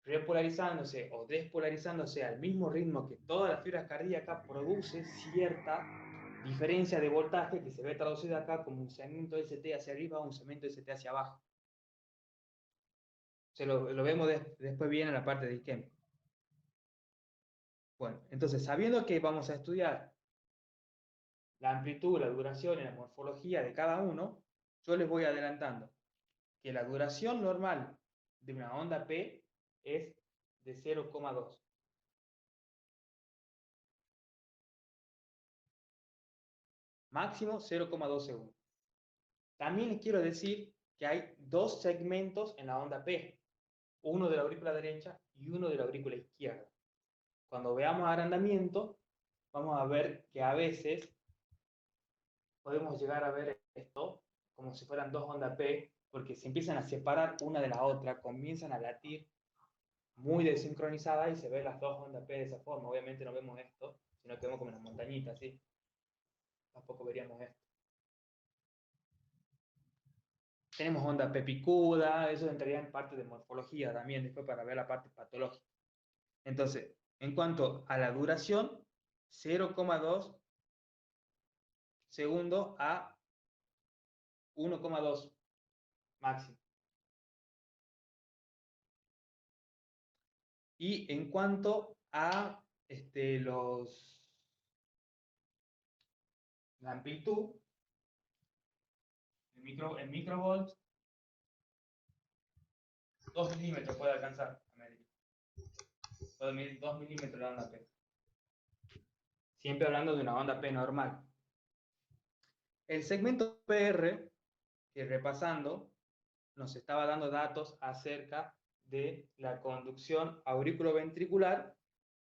repolarizándose o despolarizándose al mismo ritmo que todas las fibras cardíacas, produce cierta diferencia de voltaje que se ve traducida acá como un segmento ST hacia arriba o un segmento ST hacia abajo. Lo vemos después bien en la parte de isquemia. Bueno, entonces, sabiendo que vamos a estudiar la amplitud, la duración y la morfología de cada uno, yo les voy adelantando que la duración normal de una onda P es de 0,2. Máximo 0,2 segundos. También les quiero decir que hay dos segmentos en la onda P, uno de la aurícula derecha y uno de la aurícula izquierda. Cuando veamos agrandamiento, vamos a ver que a veces podemos llegar a ver esto como si fueran dos ondas P, porque se empiezan a separar una de la otra, comienzan a latir muy desincronizadas y se ven las dos ondas P de esa forma. Obviamente no vemos esto, sino que vemos como una montañita así. Tampoco veríamos esto. Tenemos onda P picuda, eso entraría en parte de morfología también, después para ver la parte patológica. Entonces, en cuanto a la duración, 0,2 segundos a 1,2 máximo. Y en cuanto a la amplitud, en microvolts, 2 milímetros puede alcanzar a medir. 2 milímetros la onda P. Siempre hablando de una onda P normal. El segmento PR, que repasando, nos estaba dando datos acerca de la conducción auriculoventricular,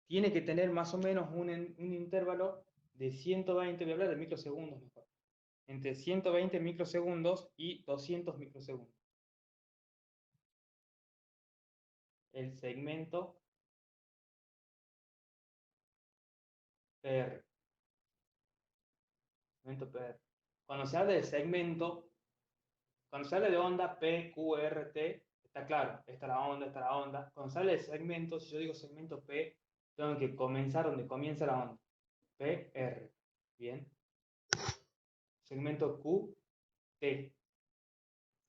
tiene que tener más o menos un intervalo de 120, voy a hablar de microsegundos mejor, entre 120 microsegundos y 200 microsegundos. El segmento PR. Segmento PR. Cuando se habla de segmento, cuando se habla de onda P, Q, R, T, está claro, esta es la onda, esta es la onda. Cuando se habla de segmento, si yo digo segmento P, tengo que comenzar donde comienza la onda. P, R. Bien. Segmento Q, T.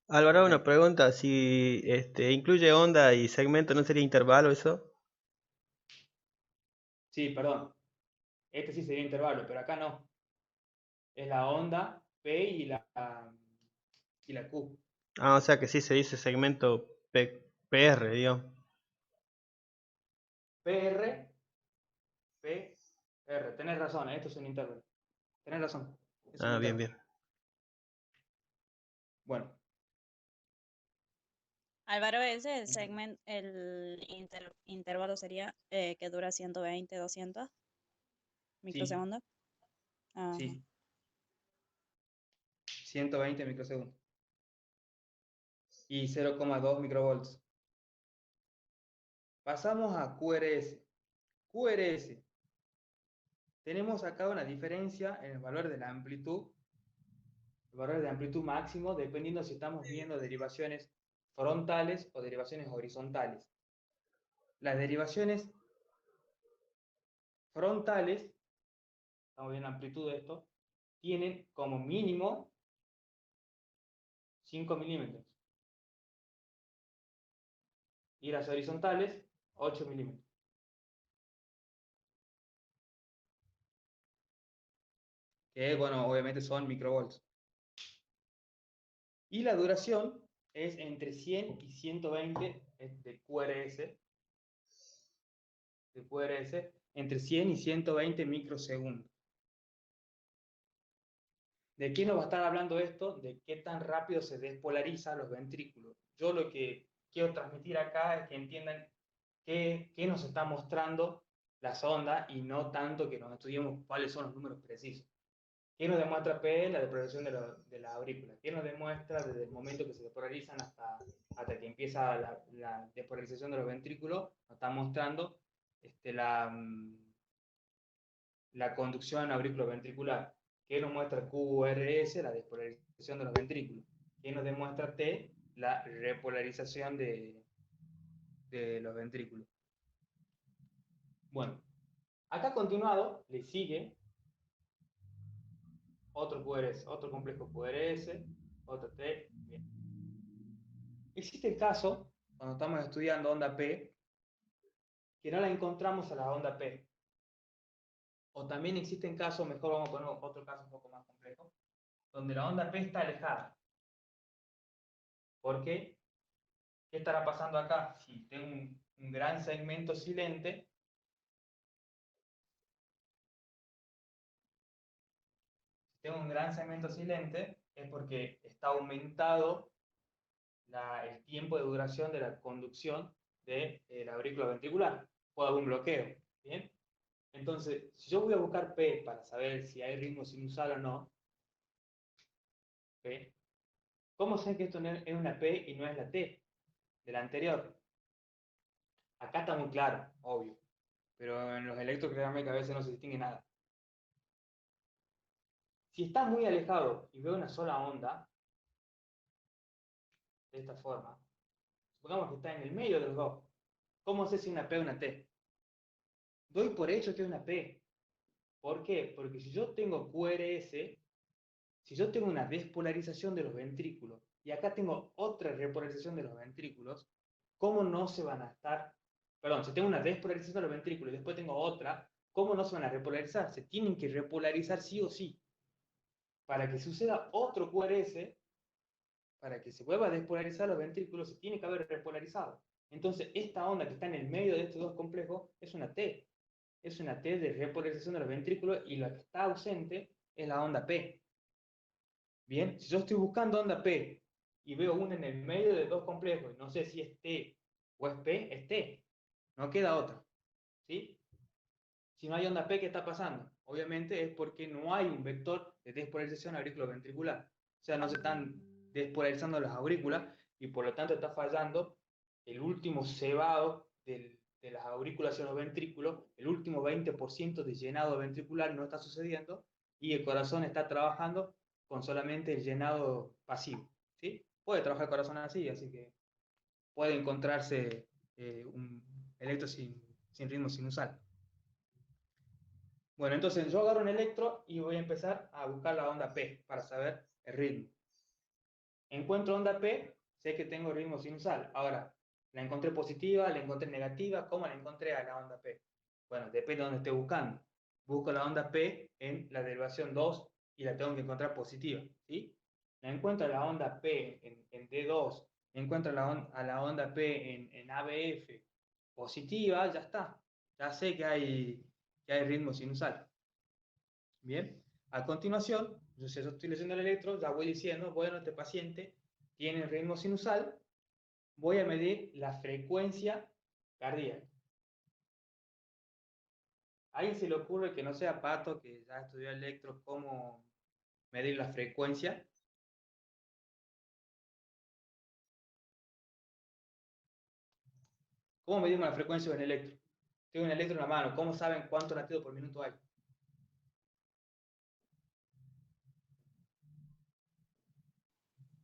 Álvaro, una Perfecto. pregunta, si incluye onda y segmento, ¿no sería intervalo eso? Sí, perdón. Este sí sería intervalo, pero acá no. Es la onda P y la Q. Ah, o sea que sí se dice segmento PR, digamos. PR, PR. Tenés razón, esto es un intervalo. Tenés razón. Es un Ah, bien, intervalo. bien. Bueno. Álvaro, ese el segmento, intervalo sería que dura 120, 200 Sí, microsegundos. Ajá. sí. 120 microsegundos. Y 0,2 microvolts. Pasamos a QRS. QRS. Tenemos acá una diferencia en el valor de la amplitud, el valor de amplitud máximo, dependiendo si estamos viendo derivaciones frontales o derivaciones horizontales. Las derivaciones frontales, estamos viendo la amplitud de esto, tienen como mínimo 5 milímetros. Y las horizontales, 8 milímetros. Que, bueno, obviamente son microvolts. Y la duración es entre 100 y 120 de QRS, entre 100 y 120 microsegundos. ¿De qué nos va a estar hablando esto? De qué tan rápido se despolarizan los ventrículos. Yo lo que quiero transmitir acá es que entiendan qué nos está mostrando la sonda y no tanto que nos estudiemos cuáles son los números precisos. ¿Qué nos demuestra P? La despolarización de la aurícula. ¿Qué nos demuestra desde el momento que se despolarizan hasta que empieza la despolarización de los ventrículos? Nos está mostrando la conducción auriculoventricular. ¿Qué nos muestra QRS? La despolarización de los ventrículos. ¿Qué nos demuestra T? La repolarización de los ventrículos. Bueno, acá continuado le sigue otro QRS, otro complejo QRS, otro T. Bien. Existe el caso, cuando estamos estudiando onda P, que no la encontramos a la onda P. O también existen casos, mejor vamos a poner otro caso un poco más complejo, donde la onda P está alejada. ¿Por qué? ¿Qué estará pasando acá? Si tengo un gran segmento silente, es porque está aumentado el tiempo de duración de la conducción de la aurícula ventricular. Puede haber un bloqueo. ¿Bien? Entonces, si yo voy a buscar P para saber si hay ritmo sinusal o no, ¿sí? ¿Cómo sé que esto es una P y no es la T de la anterior? Acá está muy claro, obvio, pero en los electrocardiogramas a veces no se distingue nada. Si está muy alejado y veo una sola onda, de esta forma, supongamos que está en el medio de los dos, ¿cómo sé si una P o una T? Doy por hecho que es una P. ¿Por qué? Porque si yo tengo QRS, si yo tengo una despolarización de los ventrículos y acá tengo otra repolarización de los ventrículos, ¿cómo no se van a estar? Perdón, si tengo una despolarización de los ventrículos y después tengo otra, ¿cómo no se van a repolarizar? Se tienen que repolarizar sí o sí. Para que suceda otro QRS, para que se vuelva a despolarizar los ventrículos, se tiene que haber repolarizado. Entonces, esta onda que está en el medio de estos dos complejos es una T. Es una T de repolarización de los ventrículos y la que está ausente es la onda P. Bien, si yo estoy buscando onda P y veo una en el medio de dos complejos y no sé si es T o es P, es T. No queda otra. ¿Sí? Si no hay onda P, ¿qué está pasando? Obviamente es porque no hay un vector de despolarización auriculoventricular. O sea, no se están despolarizando las aurículas y por lo tanto está fallando el último cebado de las aurículas hacia los ventrículos, el último 20% de llenado ventricular no está sucediendo y el corazón está trabajando con solamente el llenado pasivo. ¿Sí? Puede trabajar el corazón así que puede encontrarse un electro sin ritmo sinusal. Bueno, entonces yo agarro un electro y voy a empezar a buscar la onda P para saber el ritmo. Encuentro onda P, sé que tengo ritmo sinusal. Ahora, la encontré positiva, la encontré negativa, ¿cómo la encontré a la onda P? Bueno, depende de dónde esté buscando. Busco la onda P en la derivación 2 y la tengo que encontrar positiva, ¿sí? La encuentro a la onda P en D2, encuentro a la onda P en ABF positiva, ya está. Ya sé que hay ritmo sinusal. Bien, a continuación, yo estoy leyendo el electro, ya voy diciendo, bueno, este paciente tiene ritmo sinusal, voy a medir la frecuencia cardíaca. ¿A alguien se le ocurre que no sea Pato, que ya estudió electro, cómo medir la frecuencia? ¿Cómo medimos la frecuencia del electro? Tengo un electro en la mano, ¿cómo saben cuántos latidos por minuto hay?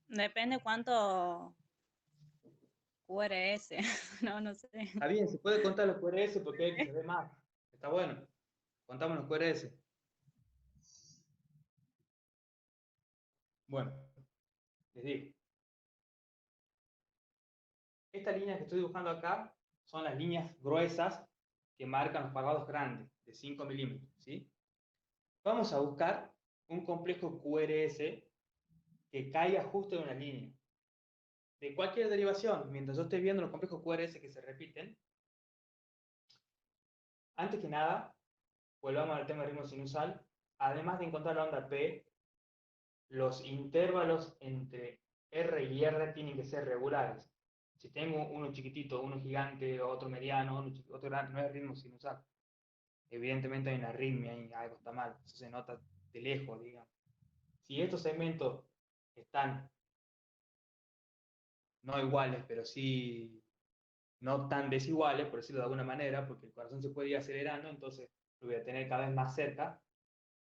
Depende cuánto QRS. No sé. Está bien, se puede contar los QRS porque hay que se ve más. Está bueno. Contamos los QRS. Bueno, les digo. Estas líneas que estoy dibujando acá son las líneas gruesas que marcan los pagados grandes, de 5 milímetros. ¿Sí? Vamos a buscar un complejo QRS que caiga justo en una línea. De cualquier derivación, mientras yo esté viendo los complejos QRS que se repiten, antes que nada, volvamos al tema del ritmo sinusal. Además de encontrar la onda P, los intervalos entre R y R tienen que ser regulares. Si tengo uno chiquitito, uno gigante, otro mediano, otro grande, no es ritmo sinusal. Evidentemente hay una arritmia y algo está mal, eso se nota de lejos, digamos. Si estos segmentos están no iguales, pero sí no tan desiguales, por decirlo de alguna manera, porque el corazón se puede ir acelerando, entonces lo voy a tener cada vez más cerca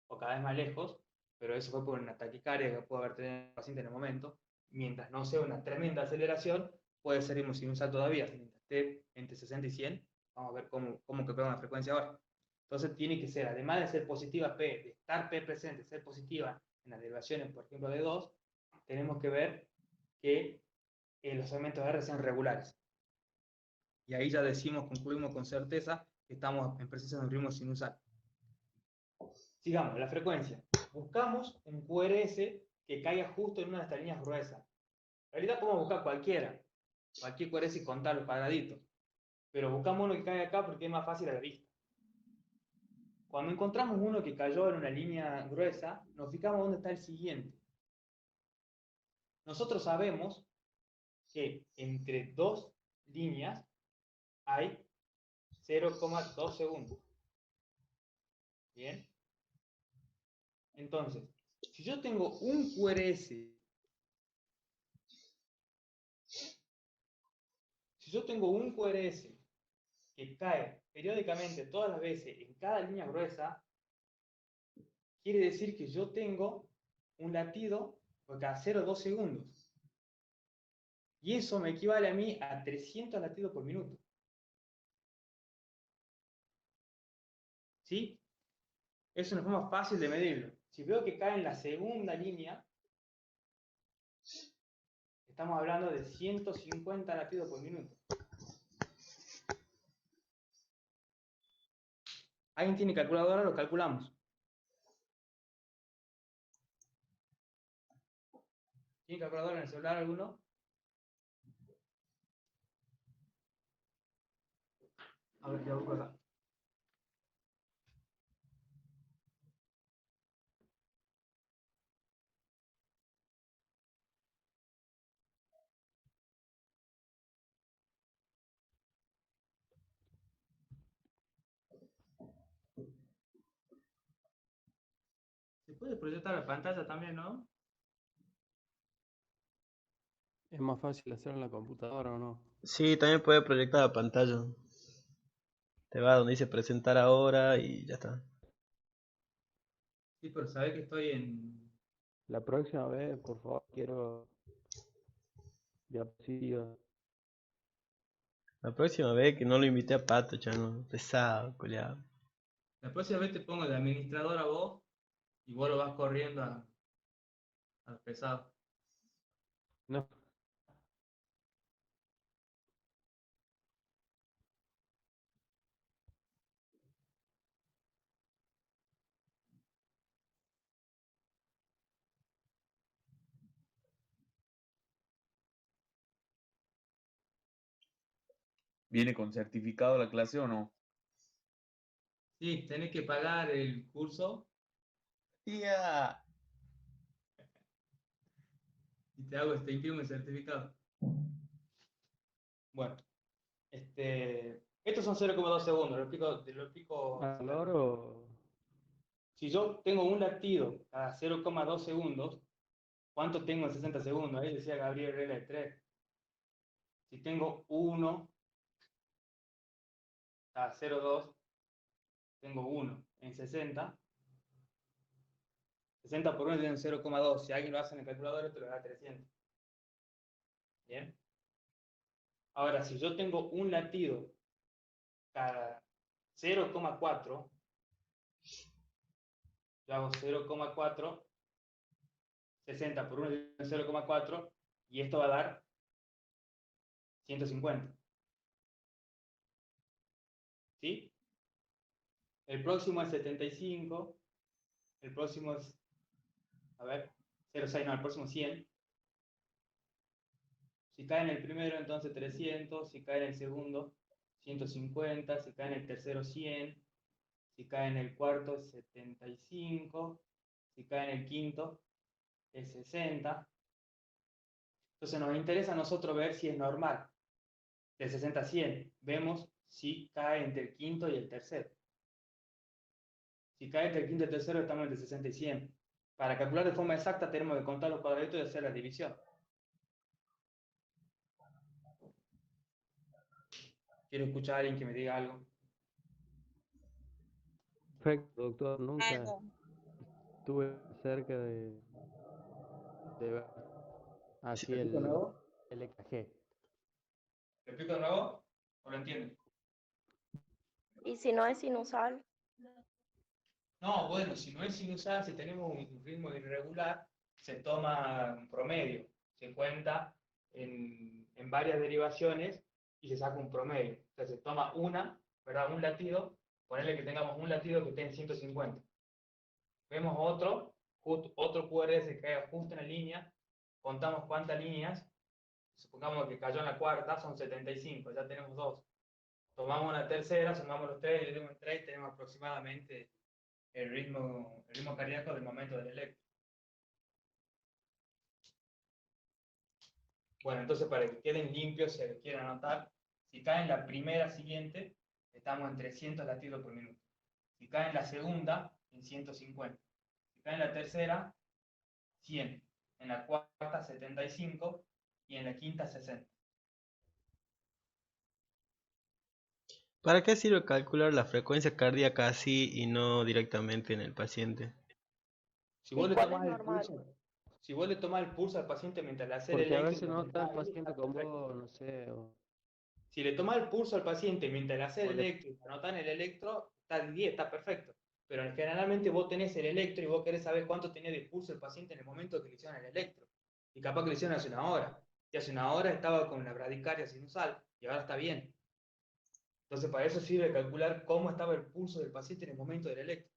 o cada vez más lejos, pero eso fue por una taquicardia que puede haber tenido el paciente en el momento. Mientras no sea una tremenda aceleración, puede ser sinusal todavía. Mientras esté entre 60 y 100, vamos a ver cómo que pega una frecuencia ahora. Entonces tiene que ser, además de ser positiva P, de estar P presente, ser positiva en las derivaciones, por ejemplo, de 2, tenemos que ver que los segmentos R sean regulares. Y ahí ya concluimos con certeza que estamos en presencia de un ritmo sinusal. Sigamos, la frecuencia. Buscamos un QRS que caiga justo en una de estas líneas gruesas. En realidad podemos buscar cualquier QRS y contar los cuadraditos. Pero buscamos uno que caiga acá porque es más fácil a la vista. Cuando encontramos uno que cayó en una línea gruesa, nos fijamos dónde está el siguiente. Nosotros sabemos que entre dos líneas hay 0,2 segundos. ¿Bien? Entonces, si yo tengo un QRS, que cae periódicamente todas las veces en cada línea gruesa, quiere decir que yo tengo un latido por cada 0,2 segundos. Y eso me equivale a mí a 300 latidos por minuto. ¿Sí? Es una forma fácil de medirlo. Si veo que cae en la segunda línea, estamos hablando de 150 latidos por minuto. ¿Alguien tiene calculadora? Lo calculamos. ¿Tiene calculadora en el celular alguno? A ver, ya busco acá. Se puede proyectar la pantalla también, ¿no? ¿Es más fácil hacerlo en la computadora o no? Sí, también puede proyectar la pantalla. Te va donde dice presentar ahora y ya está. Sí, pero sabés que estoy en... La próxima vez, por favor, quiero diapositivas. La próxima vez que no lo invité a Pato, chano. Pesado, culiado. La próxima vez te pongo de administrador a vos y vos lo vas corriendo al pesado. No, ¿Viene con certificado la clase o no? Sí, tenés que pagar el curso ¡Ya! y te imprimo el certificado. Bueno, estos son 0,2 segundos, lo explico sin valor verlo. o... Si yo tengo un latido cada 0,2 segundos, ¿cuánto tengo en 60 segundos? Ahí decía Gabriel regla de 3. Si tengo 1 cada 0,2, tengo 1 en 60. 60 por 1 tiene 0,2. Si alguien lo hace en el calculador, esto le da 300. ¿Bien? Ahora, si yo tengo un latido cada 0,4, yo hago 0,4, 60 por 1 tiene 0,4, y esto va a dar 150. ¿Sí? El próximo es 75. El próximo es, a ver, 0,6, no, el próximo es 100. Si cae en el primero, entonces 300. Si cae en el segundo, 150. Si cae en el tercero, 100. Si cae en el cuarto, 75. Si cae en el quinto, es 60. Entonces nos interesa a nosotros ver si es normal. De 60 a 100. Vemos si cae entre el quinto y el tercero. Si cae entre el quinto y el tercero, estamos entre 60 y 100. Para calcular de forma exacta tenemos que contar los cuadraditos y hacer la división. Quiero escuchar a alguien que me diga algo. Perfecto, doctor. Nunca Algo. estuve cerca de ver así ¿Lo explico de nuevo? el EKG. ¿Lo explico de nuevo? ¿O lo entienden? Y si no es sinusal, No, bueno, si no es sinusal, si tenemos un ritmo irregular, se toma un promedio. Se cuenta en varias derivaciones y se saca un promedio. O sea, se toma una, ¿verdad? Un latido, ponerle que tengamos un latido que esté en 150. Vemos otro QRS que cae justo en la línea, contamos cuántas líneas, supongamos que cayó en la cuarta, son 75, ya tenemos dos. Tomamos una tercera, sumamos los tres, dividimos en tres, tenemos aproximadamente el ritmo cardíaco del momento del electro. Bueno, entonces para que queden limpios, si lo quieren anotar, si cae en la primera siguiente, estamos en 300 latidos por minuto. Si cae en la segunda, en 150. Si cae en la tercera, 100. En la cuarta, 75. Y en la quinta, 60. ¿Para qué sirve calcular la frecuencia cardíaca así y no directamente en el paciente? Si ¿Y vos le cuál es tomás el normal? pulso, si vos le tomás el pulso al paciente mientras le hace el Porque a veces eléctrico, no donde está está el ahí, paciente está con perfecto. vos, no sé, Si le tomás el pulso al paciente mientras le hace o el le- eléctrico, anotan el electro, está el 10, está perfecto. Pero generalmente vos tenés el electro y vos querés saber cuánto tenía de pulso el paciente en el momento que le hicieron el electro. Y capaz que le hicieron hace una hora. Y hace una hora estaba con la bradicardia sinusal y ahora está bien. Entonces para eso sirve calcular cómo estaba el pulso del paciente en el momento del electro.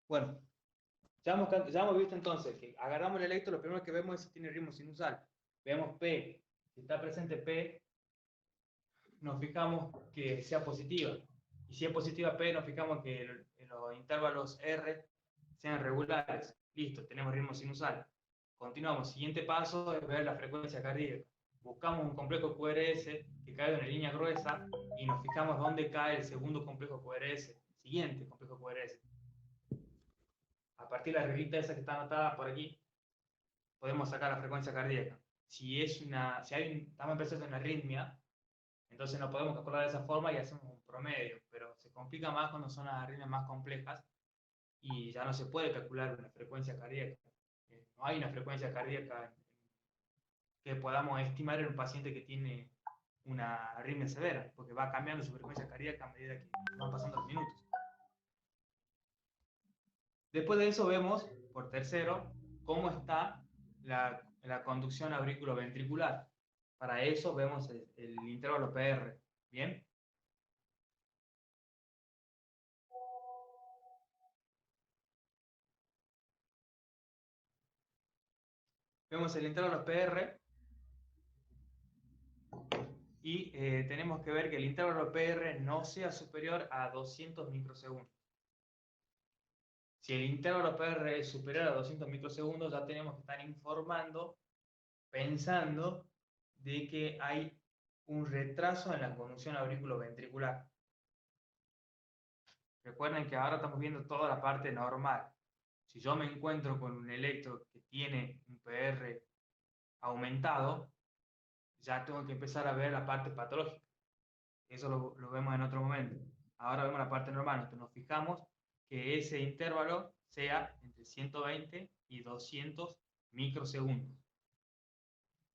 Bueno, ya hemos visto entonces que agarramos el electro, lo primero que vemos es si tiene ritmo sinusal. Vemos P, si está presente P, nos fijamos que sea positiva. Y si es positiva P, nos fijamos que los intervalos R sean regulares. Listo, tenemos ritmo sinusal. Continuamos. Siguiente paso es ver la frecuencia cardíaca. Buscamos un complejo QRS que caiga en línea gruesa y nos fijamos dónde cae el segundo complejo QRS, siguiente complejo QRS. A partir de la reglita esa que está anotada por aquí, podemos sacar la frecuencia cardíaca. Si estamos empezando en una arritmia, entonces no podemos calcular de esa forma y hacemos un promedio, pero se complica más cuando son las arritmias más complejas y ya no se puede calcular una frecuencia cardíaca. No hay una frecuencia cardíaca que podamos estimar en un paciente que tiene una arritmia severa, porque va cambiando su frecuencia cardíaca a medida que van pasando los minutos. Después de eso vemos, por tercero, cómo está la conducción auriculoventricular. Para eso vemos el intervalo PR. ¿Bien? Vemos el intervalo PR y tenemos que ver que el intervalo PR no sea superior a 200 microsegundos. Si el intervalo PR es superior a 200 microsegundos, ya tenemos que estar informando, pensando de que hay un retraso en la conducción auriculoventricular. Recuerden que ahora estamos viendo toda la parte normal. Si yo me encuentro con un electro que tiene un PR aumentado, ya tengo que empezar a ver la parte patológica. Eso lo vemos en otro momento. Ahora vemos la parte normal. Entonces nos fijamos que ese intervalo sea entre 120 y 200 microsegundos.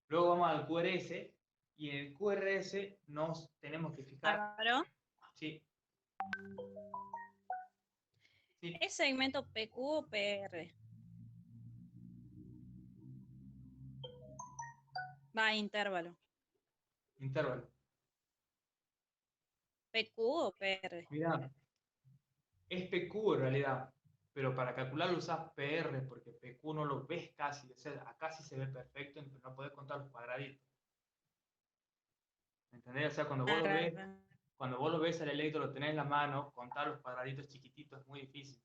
Luego vamos al QRS y en el QRS nos tenemos que fijar. Álvaro, Sí. Sí. ¿es segmento PQ o PR? Va, intervalo. Intervalo. ¿PQ o PR? Mira, es PQ en realidad, pero para calcularlo usas PR porque PQ no lo ves casi, o sea, acá sí se ve perfecto, pero no podés contar los cuadraditos. ¿Entendés? O sea, cuando vos lo ves al electro, lo tenés en la mano, contar los cuadraditos chiquititos es muy difícil.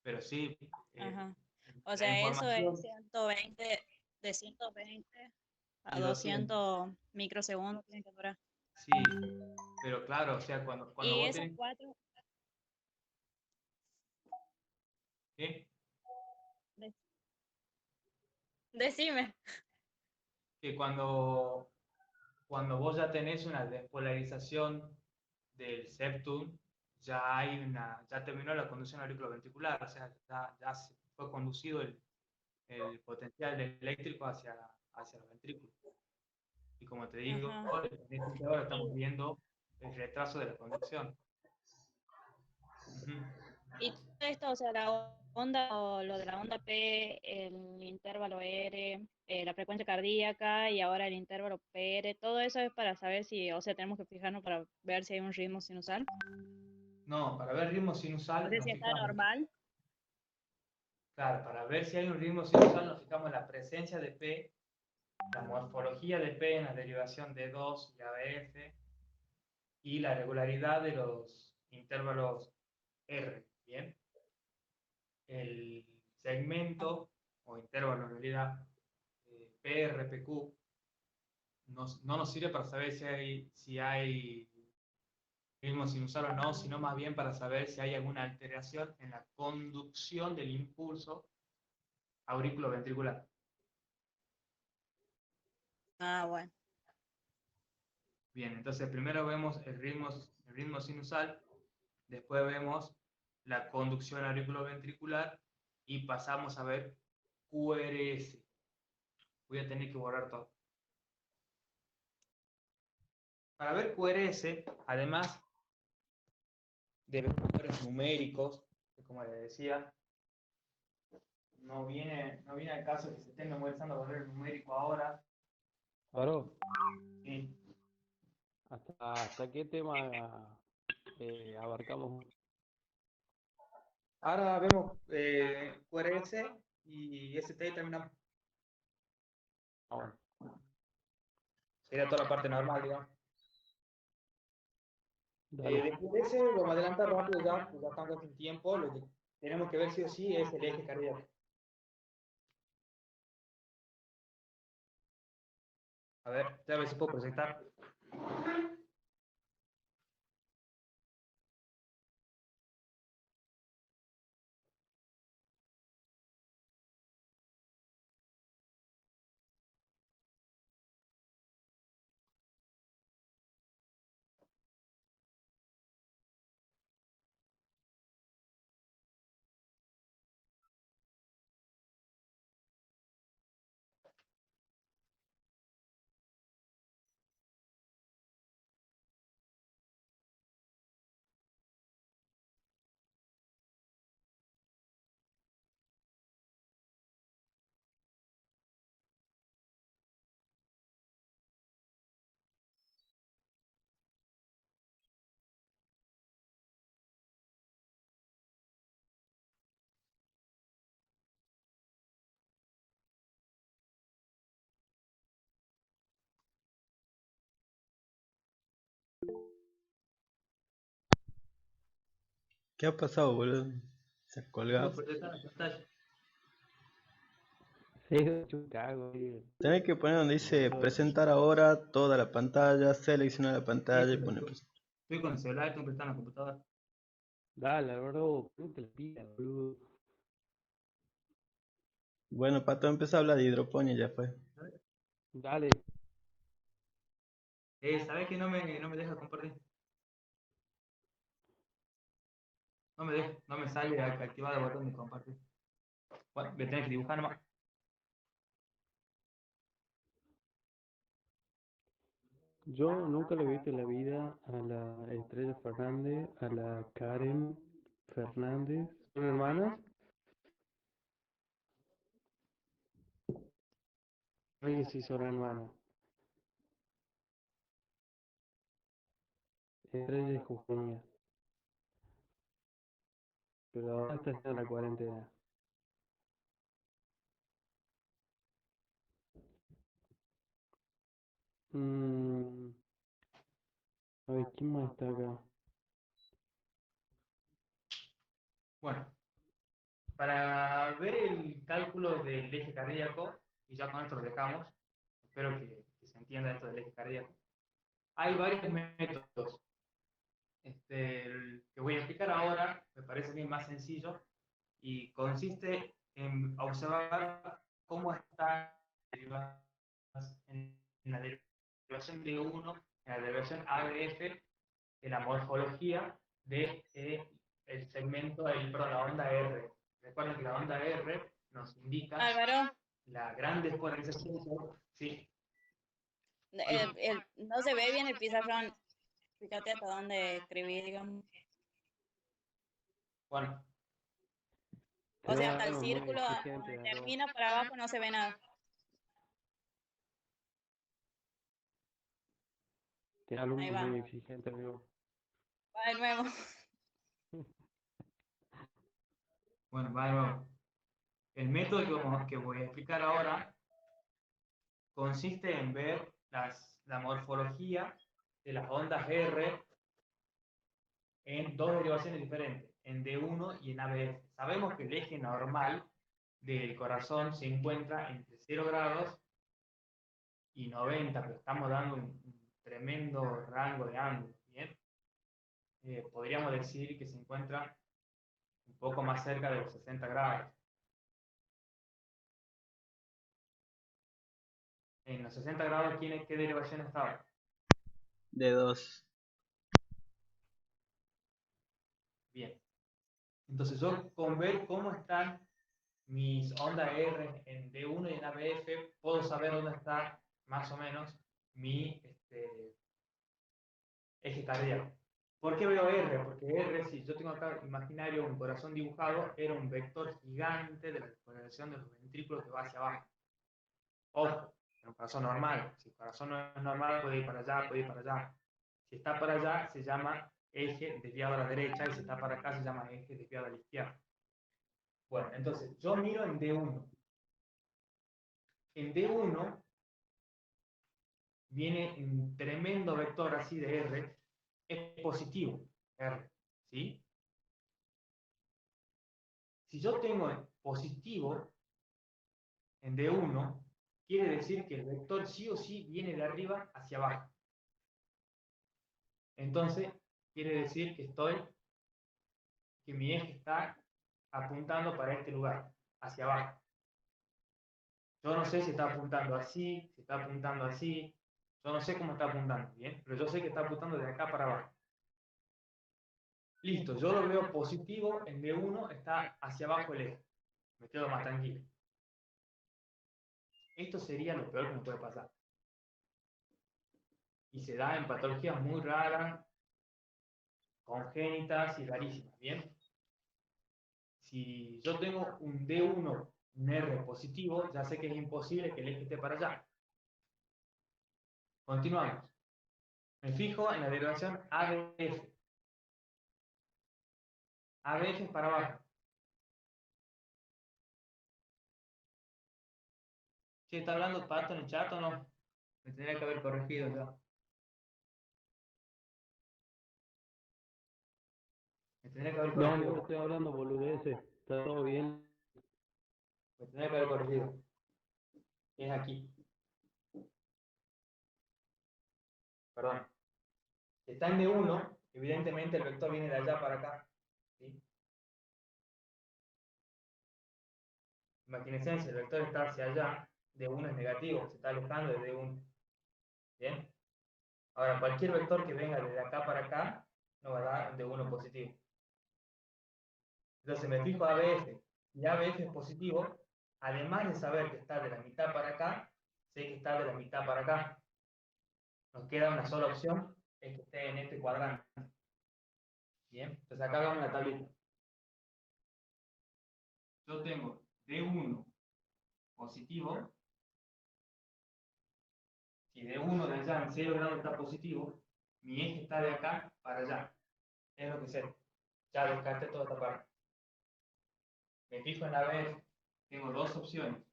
Pero sí, Ajá. O la sea, eso es información 120, de 120 a y 200. 200 microsegundos tiene que durar. Sí, pero claro, o sea, cuando Y vos esos tenés... cuatro, ¿Qué? de- decime. Que cuando vos ya tenés una despolarización del septum, ya terminó la conducción auriculoventricular, o sea, ya se fue conducido el potencial eléctrico hacia los ventrículos. Y como te digo, Ajá. en este intervalo estamos Y, viendo el retraso de la conducción. Ujú. y todo esto, o sea, la onda, o lo de la onda P, el intervalo R, la frecuencia cardíaca y ahora el intervalo PR, todo eso es para saber si, o sea, tenemos que fijarnos para ver si hay un ritmo sinusal. No, para ver ritmo O sinusal sea, nos si está fijamos. normal. Claro, para ver si hay un ritmo sinusal nos fijamos en la presencia de P, la morfología de P en la derivación D2 y ABF y la regularidad de intervalos R, ¿bien? El segmento o intervalo en realidad PR, PQ, no nos sirve para saber si hay ritmo sinusal o no, sino más bien para saber si hay alguna alteración en la conducción del impulso auriculoventricular. Ah, bueno. Bien, entonces primero vemos el ritmo sinusal, después vemos la conducción auriculoventricular y pasamos a ver QRS. Voy a tener que borrar todo. Para ver QRS, además de ver valores numéricos, que como les decía, no viene al caso que se estén memorizando valores numéricos ahora. Claro, Sí. ¿hasta qué tema abarcamos? Ahora vemos QRS y ST y terminamos. Ahora, Sería toda la parte normal, digamos. dale. De QRS lo vamos a adelantar rápido ya, pues ya estamos en tiempo. Lo que tenemos que ver sí o sí es el eje cardíaco. A ver si puedo proyectar. ¿Qué ha pasado, boludo? Se ha Puedo colgado. proyectar la pantalla. Sí, yo cago, tío. Tenés que poner donde dice presentar ahora toda la pantalla, seleccionar la pantalla y poner Estoy con el celular, estoy prestando la computadora. Dale, bro, no te la pidas, boludo. Bueno, Pato, empezó a hablar de hidroponía y ya fue. Dale. ¿Sabes que no me deja compartir? No me sale activar el botón de compartir. Bueno, voy a tener que dibujar nomás. Yo nunca le he visto en la vida a la Estrella Fernández, a la Karen Fernández. ¿Son hermanas? Creo que sí son hermanas. Estrella y Jujeña. Pero ahora está haciendo la cuarentena. Mm, a ver, ¿quién más está acá? Bueno, para ver el cálculo del eje cardíaco, y ya con esto lo dejamos, espero que se entienda esto del eje cardíaco. Hay varios métodos. El que voy a explicar ahora me parece bien más sencillo y consiste en observar cómo están en la derivación de 1, en la derivación ABF, de la morfología de el segmento, perdón, la onda R. Recuerden que la onda R nos indica Álvaro, la gran despolarización. Sí, no se ve bien el pizarrón. Fíjate hasta dónde escribí, digamos. bueno, O sea, hasta el Claro, muy círculo, hasta exigente, donde la verdad. termina para abajo no se ve nada. Este Ahí alumno va. muy exigente, amigo. Va de nuevo. bueno, va de nuevo. El método que voy a explicar ahora consiste en ver la morfología de las ondas R en dos derivaciones diferentes, en D1 y en ABF. Sabemos que el eje normal del corazón se encuentra entre 0 grados y 90, pero estamos dando un tremendo rango de ángulos, ¿bien? Podríamos decir que se encuentra un poco más cerca de los 60 grados. En los 60 grados, ¿qué derivación estaba? De 2. Bien. Entonces yo con ver cómo están mis ondas R en D1 y en ABF, puedo saber dónde está más o menos mi eje cardíaco. ¿Por qué veo R? Porque R, si yo tengo acá imaginario un corazón dibujado, era un vector gigante de la correlación de los ventrículos que va hacia abajo. Ojo, en un corazón normal. Si el corazón no es normal, puede ir para allá, puede ir para allá. Si está para allá, se llama eje desviado a la derecha, y si está para acá, se llama eje desviado a la izquierda. Bueno, entonces, yo miro en D1. En D1 viene un tremendo vector así de R, es positivo, R, ¿sí? Si yo tengo positivo en D1, quiere decir que el vector sí o sí viene de arriba hacia abajo. Entonces, quiere decir que mi eje está apuntando para este lugar, hacia abajo. Yo no sé si está apuntando así, si está apuntando así, yo no sé cómo está apuntando, ¿bien? Pero yo sé que está apuntando de acá para abajo. Listo, yo lo veo positivo, en D1 está hacia abajo el eje. Me quedo más tranquilo. Esto sería lo peor que me puede pasar. Y se da en patologías muy raras, congénitas y rarísimas, ¿bien? Si yo tengo un D1, un R positivo, ya sé que es imposible que el eje esté para allá. Continuamos. Me fijo en la derivación ABF. ABF es para abajo. ¿Sí está hablando Pato en el chat o no? Me tendría que haber corregido ya. Me tendría que haber No, corregido. yo estoy hablando boludeces. Está todo bien. Me tendría que haber corregido. Es aquí. Perdón. Si está en D1, evidentemente el vector viene de allá para acá. ¿Sí? Imagínense, si el vector está hacia allá, D1 es negativo, se está alejando de D1. ¿Bien? Ahora, cualquier vector que venga desde acá para acá, nos va a dar D1 positivo. Entonces me fijo ABF, y ABF es positivo, además de saber que está de la mitad para acá, sé que está de la mitad para acá. Nos queda una sola opción, es que esté en este cuadrante. Bien, entonces acá hagamos la tablita. Yo tengo D1 positivo. Si D1 de allá en 0 grados está positivo, mi eje está de acá para allá. Es lo que sé. Ya descarté toda esta parte. Me fijo en ABF. Tengo dos opciones.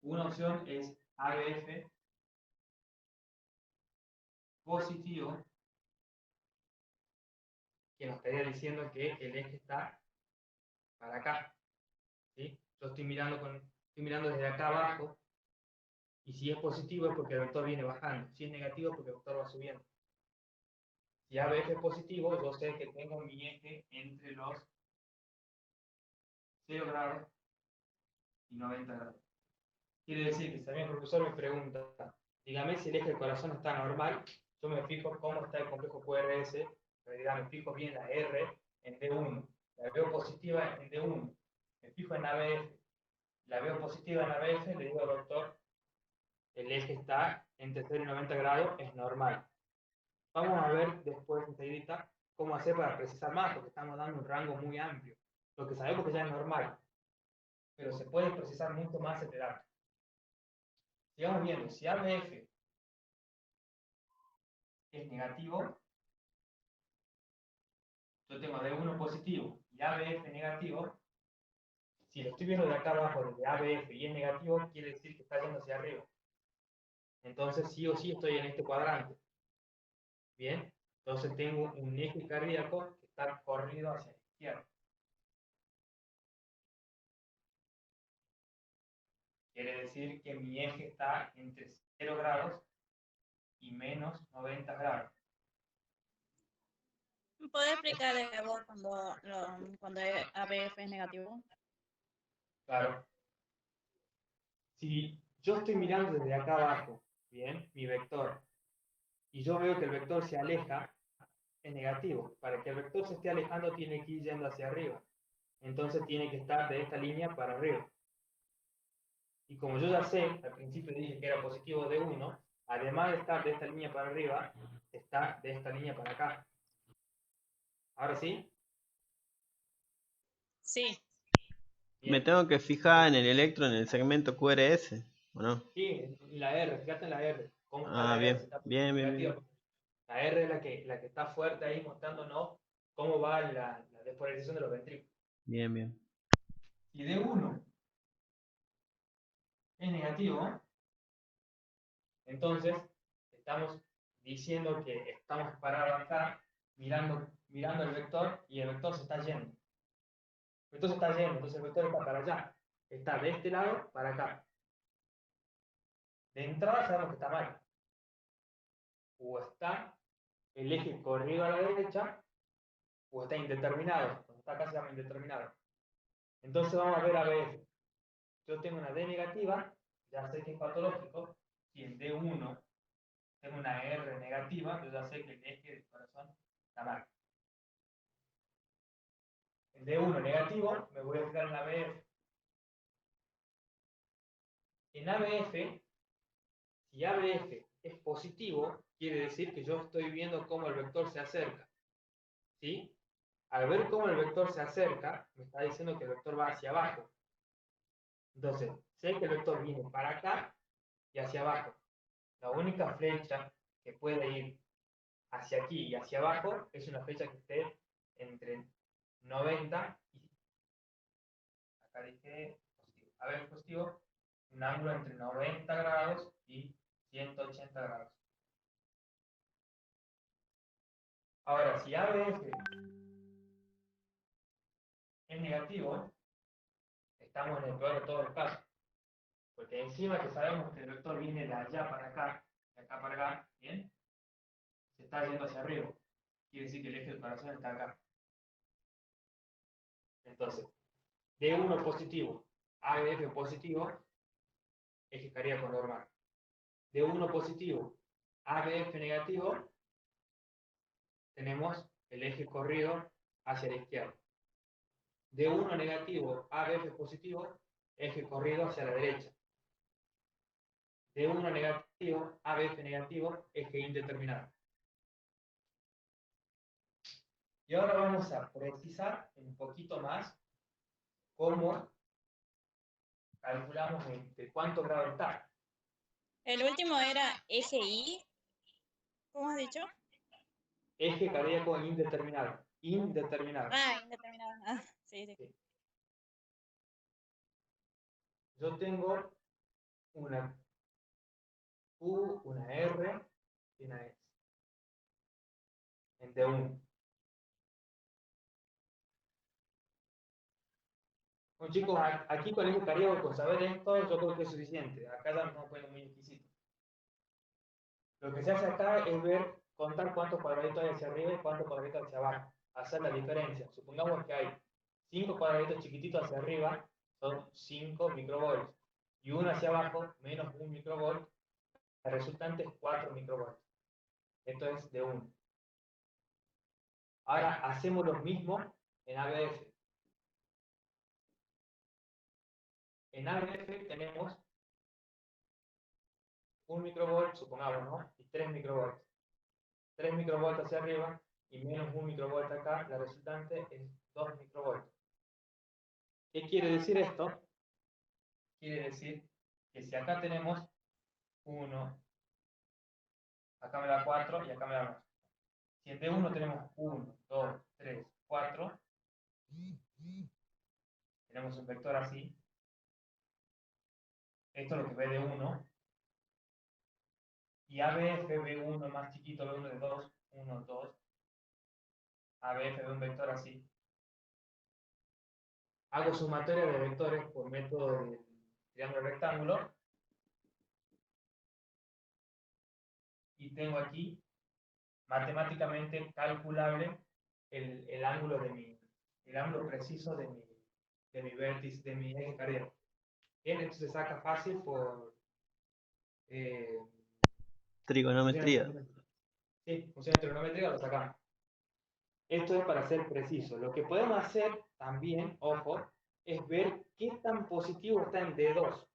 Una opción es ABF positivo, que nos estaría diciendo que el eje está para acá. ¿Sí? Yo estoy mirando desde acá abajo, y si es positivo es porque el vector viene bajando. Si es negativo es porque el vector va subiendo. Si ABF es positivo, yo sé que tengo mi eje entre los 0 grados y 90 grados. Quiere decir que si a mí el profesor me pregunta, dígame si el eje del corazón está normal, yo me fijo cómo está el complejo QRS, en realidad me fijo bien la R en D1, la veo positiva en D1, me fijo en ABF, la veo positiva en ABF, le digo al doctor, el eje está entre 0 y 90 grados, es normal. Vamos a ver después, enseguida, cómo hacer para precisar más, porque estamos dando un rango muy amplio. Lo que sabemos que ya es normal, pero se puede precisar mucho más este dato. Sigamos viendo, si ABF es negativo, yo tengo D1 positivo y ABF negativo. Si lo estoy viendo de acá abajo, desde ABF y es negativo, quiere decir que está yendo hacia arriba. Entonces sí o sí estoy en este cuadrante. Bien, entonces tengo un eje cardíaco que está corrido hacia la izquierda. Quiere decir que mi eje está entre 0 grados y menos 90 grados. ¿Puedes explicar de nuevo cuando ABF es negativo? Claro. Si yo estoy mirando desde acá abajo, bien, mi vector, y yo veo que el vector se aleja, es negativo. Para que el vector se esté alejando tiene que ir yendo hacia arriba. Entonces tiene que estar de esta línea para arriba. Y como yo ya sé, al principio dije que era positivo de 1, además de estar de esta línea para arriba, está de esta línea para acá. ¿Ahora sí? Sí. Me Bien. tengo que fijar en el electro en el segmento QRS, ¿o no? Sí, en la R, fíjate en la R. ¿Cómo está Ah, la R? Si bien, está bien, bien, negativa. bien. La R es la que está fuerte ahí mostrándonos cómo va la despolarización de los ventrículos. Bien, bien. Y de 1 es negativo, entonces estamos diciendo que estamos parados acá mirando el vector y el vector se está yendo. El vector se está yendo, entonces el vector está para allá. Está de este lado para acá. De entrada sabemos que está mal. O está el eje corrido a la derecha o está indeterminado. Cuando está acá se llama indeterminado. Entonces vamos a ver ABF. Yo tengo una D negativa, ya sé que es patológico, y en D1 tengo una R negativa, yo ya sé que el eje del corazón está mal. En D1 negativo, me voy a fijar en ABF. En ABF, si ABF es positivo, quiere decir que yo estoy viendo cómo el vector se acerca. ¿Sí? Al ver cómo el vector se acerca, me está diciendo que el vector va hacia abajo. Entonces, sé que el vector viene para acá y hacia abajo. La única flecha que puede ir hacia aquí y hacia abajo es una flecha que esté entre 90 y, acá dije positivo, a ver positivo, un ángulo entre 90 grados y 180 grados. Ahora, si ABF es negativo, estamos en el peor de todos los casos. Porque encima que sabemos que el vector viene de allá para acá, de acá para acá, ¿bien? Se está yendo hacia arriba. Quiere decir que el eje del corazón está acá. Entonces, D1 positivo, ABF positivo, eje cardíaco normal. D1 positivo, ABF negativo, tenemos el eje corrido hacia la izquierda. D1 negativo, ABF positivo, eje corrido hacia la derecha. D1 negativo, ABF negativo, eje indeterminado. Y ahora vamos a precisar un poquito más cómo calculamos de cuánto grado está. El último era eje I. ¿Cómo has dicho? Eje cardíaco indeterminado. Indeterminado. Ah, indeterminado. Ah, sí, sí. Sí. Yo tengo una Q, una R y una S. En D1. Bueno, chicos, aquí con eje cardíaco, con saber esto, yo creo que es suficiente. Acá ya nos pone muy exquisito. Lo que se hace acá es ver, contar cuántos cuadraditos hay hacia arriba y cuántos cuadraditos hacia abajo. Hacer la diferencia. Supongamos que hay 5 cuadraditos chiquititos hacia arriba, son 5 microvolts. Y uno hacia abajo, menos 1 microvolt. La resultante es 4 microvolts. Esto es de 1. Ahora hacemos lo mismo en ABF. En ABF tenemos 1 microvolt, supongamos, ¿no? Y 3 microvolts. 3 microvolts hacia arriba y menos 1 microvolt acá, la resultante es 2 microvolts. ¿Qué quiere decir esto? Quiere decir que si acá tenemos 1, acá me da 4 y acá me da 2. Si en D1 tenemos 1, 2, 3, 4, tenemos un vector así. Esto es lo que ve D1. y ABF ve uno más chiquito, ve uno de 2, 1, 2. ABF ve un vector así. Hago sumatoria de vectores por método de triángulo rectángulo. Y tengo aquí matemáticamente calculable el ángulo el ángulo preciso de mi vértice, de mi eje cardíaco. Bien, esto se saca fácil por Trigonometría. Sí, función de trigonometría lo sacamos. Esto es para ser preciso. Lo que podemos hacer también, ojo, es ver qué tan positivo está en D2.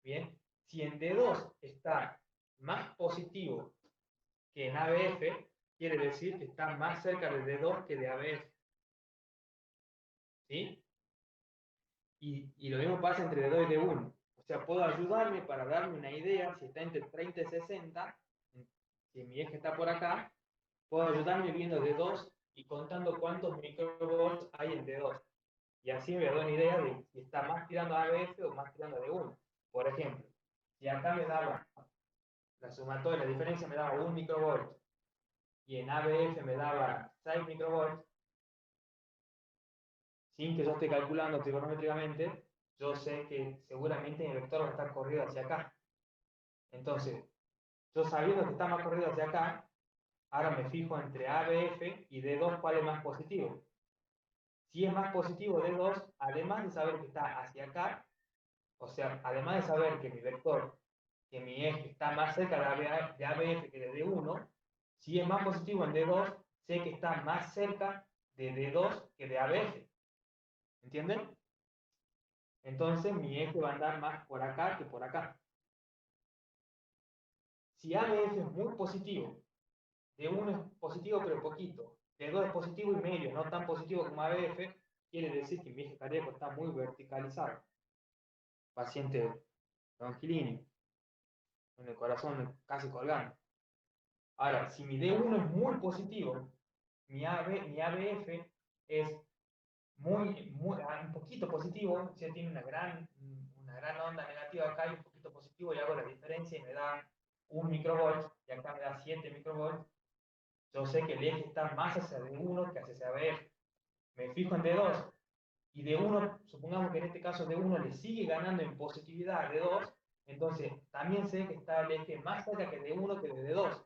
Bien, si en D2 está más positivo que en ABF, quiere decir que está más cerca de D2 que de ABF. ¿Sí? Y lo mismo pasa entre D2 y D1. O sea, puedo ayudarme para darme una idea si está entre 30 y 60, si mi eje está por acá, puedo ayudarme viendo D2 y contando cuántos microvolts hay en D2. Y así me doy una idea de si está más tirando a ABF o más tirando a D1. Por ejemplo, si acá me daba la sumatoria, la diferencia me daba 1 microvolt y en ABF me daba 6 microvolts, sin que yo esté calculando trigonométricamente, yo sé que seguramente mi vector va a estar corrido hacia acá. Entonces, yo sabiendo que está más corrido hacia acá, ahora me fijo entre ABF y D2 cuál es más positivo. Si es más positivo D2, además de saber que está hacia acá, o sea, además de saber que mi vector, que mi eje está más cerca de ABF que de D1, si es más positivo en D2, sé que está más cerca de D2 que de ABF. ¿Entienden? Entonces mi eje va a andar más por acá que por acá. Si ABF es muy positivo, D1 es positivo pero poquito, D2 es positivo y medio, no tan positivo como ABF, quiere decir que mi eje cardíaco está muy verticalizado. Paciente longilíneo, con el corazón casi colgando. Ahora, si mi D1 es muy positivo, mi ABF es un poquito positivo, o sea, tiene una gran onda negativa acá y un poquito positivo, y hago la diferencia y me da 1 microvolt, y acá me da 7 microvolts. Yo sé que el eje está más hacia D1 que hacia ABF. Me fijo en D2, y D1, supongamos que en este caso D1 le sigue ganando en positividad a D2, entonces también sé que está el eje más cerca que D1 que de D2.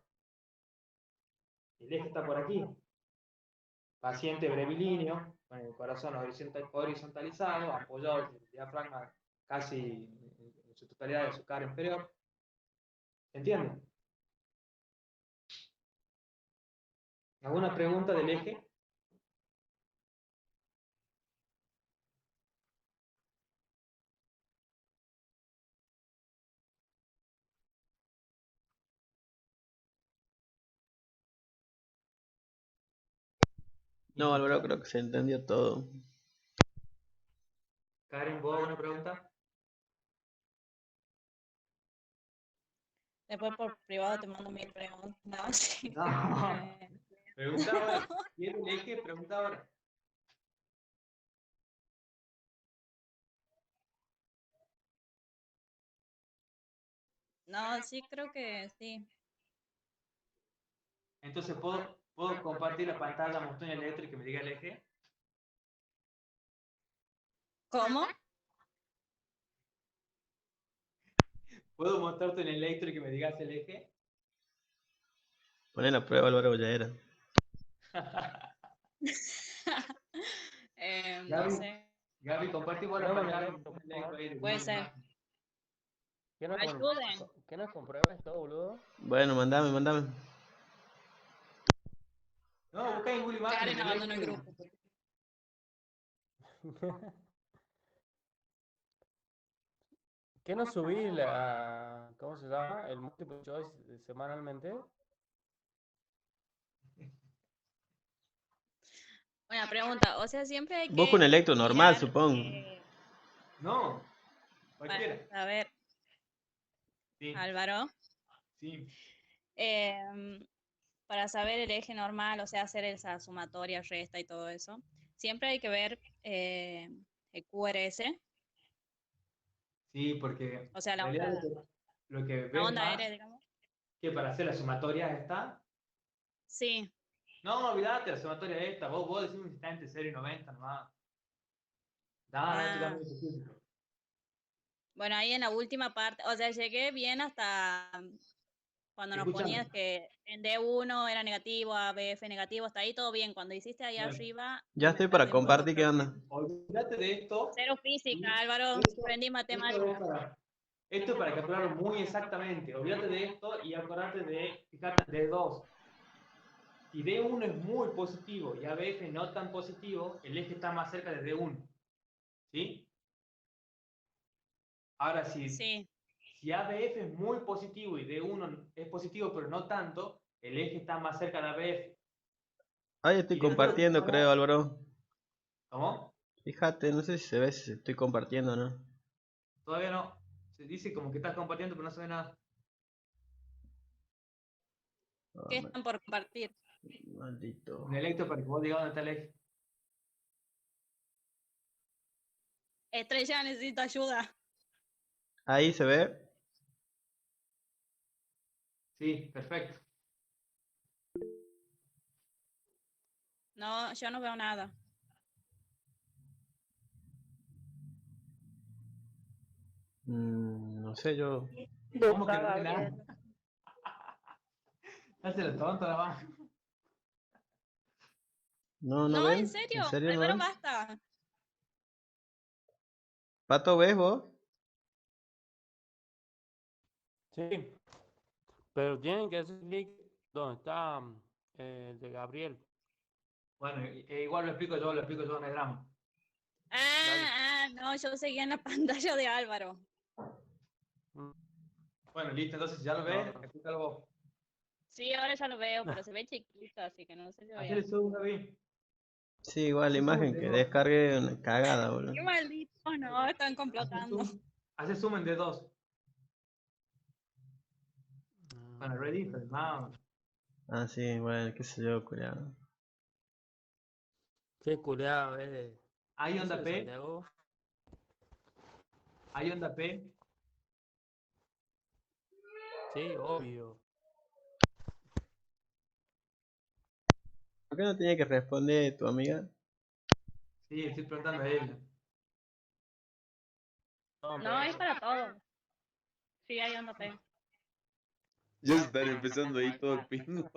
El eje está por aquí. Paciente brevilíneo, con el corazón horizontalizado, apoyado en el diafragma casi en su totalidad de su cara inferior. ¿Entienden? ¿Alguna pregunta del eje? No, Álvaro, creo que se entendió todo. Karen, ¿vos alguna pregunta? Después por privado te mando mi pregunta. No, sí. No. Pregunta ahora. ¿Quién el eje? Pregunta ahora. No, sí, creo que sí. Entonces, ¿puedo compartir la pantalla, montaña eléctrica y que me diga el eje? ¿Cómo? ¿Puedo mostrarte en el electro y que me digas el eje? Poné la prueba, Álvaro, ya era. No Gaby, sé. Gaby, compartimos la No, pantalla. electro, por favor. Puede ser. Ayuden. ¿Qué nos comprueba esto, boludo? Bueno, mandame. No, busca en Google Imágenes. Karen abandonó el grupo. ¿Qué nos subí ¿cómo se llama? El multiple choice semanalmente. Una pregunta, o sea, siempre hay Vos con que electro normal, mirar supongo. No, para cualquiera. saber, Sí, Álvaro, sí. para saber el eje normal, o sea, hacer esa sumatoria, resta y todo eso, siempre hay que ver el QRS, Sí, porque o sea, en realidad lo que la ves onda más, aérea, digamos. ¿Qué, para hacer la sumatoria esta? Sí. No, olvídate, la sumatoria esta. Vos decís si está entre 0 y 90 nomás. No, esto ya es Ah, muy específico. bueno, ahí en la última parte, o sea, llegué bien hasta cuando nos Escúchame. ponías que en D1 era negativo, ABF negativo, hasta ahí todo bien. Cuando hiciste ahí Bien. arriba, Ya me estoy para perdí un poco. compartir, ¿qué onda? Olvídate de esto. Cero física, y Álvaro, aprendí Esto matemáticas. esto es para calcularlo muy exactamente. Olvídate de esto y acordate de, fíjate, D2. Si D1 es muy positivo y ABF no tan positivo, el eje está más cerca de D1. ¿Sí? Ahora, Sí, si ABF es muy positivo y D1 es positivo pero no tanto, el eje está más cerca de ABF. Ahí estoy Y después, compartiendo, creo, Álvaro. ¿cómo? Fíjate, no sé si se ve si estoy compartiendo o no. Todavía no. Se dice como que estás compartiendo, pero no se ve nada. Ah, ¿qué están por compartir? maldito. Un electro para que vos digas dónde está el eje. Estrella, necesito ayuda. Ahí se ve. Sí, perfecto. No, yo no veo nada. No sé, yo. ¿Cómo que Busca, no ve nada? Gabriel. Hace el tonto la va. No, no No, en ves. serio, ¿En serio no Álvaro, ves? basta. ¿Pato ves vos? Sí, pero tienen que hacer clic donde está el de Gabriel. Bueno, igual lo explico yo, no hay drama. Dale. No, yo seguía en la pantalla de Álvaro. Mm, Bueno, listo, entonces ya lo ves, no. explícalo vos. Sí, ahora ya lo veo, pero se ve chiquito, así que no sé si voy Hacele a... zoom, Gaby. Sí, igual la Hace zoom en imagen que D2. descargue una cagada, boludo. Qué maldito, no, están Hace complotando. zoom. Hace zoom en D2. Bueno, ready for the mount. Ah, sí, bueno, qué sé yo, culiado. Qué culiado, de... Hay ¿Ese onda de P, Santiago? hay onda P. Sí, obvio. ¿Por qué no tenía que responder tu amiga? Sí, estoy preguntando a ella. No, No, es para todo. Sí, hay onda P. Ya se están empezando ahí todo el pingo.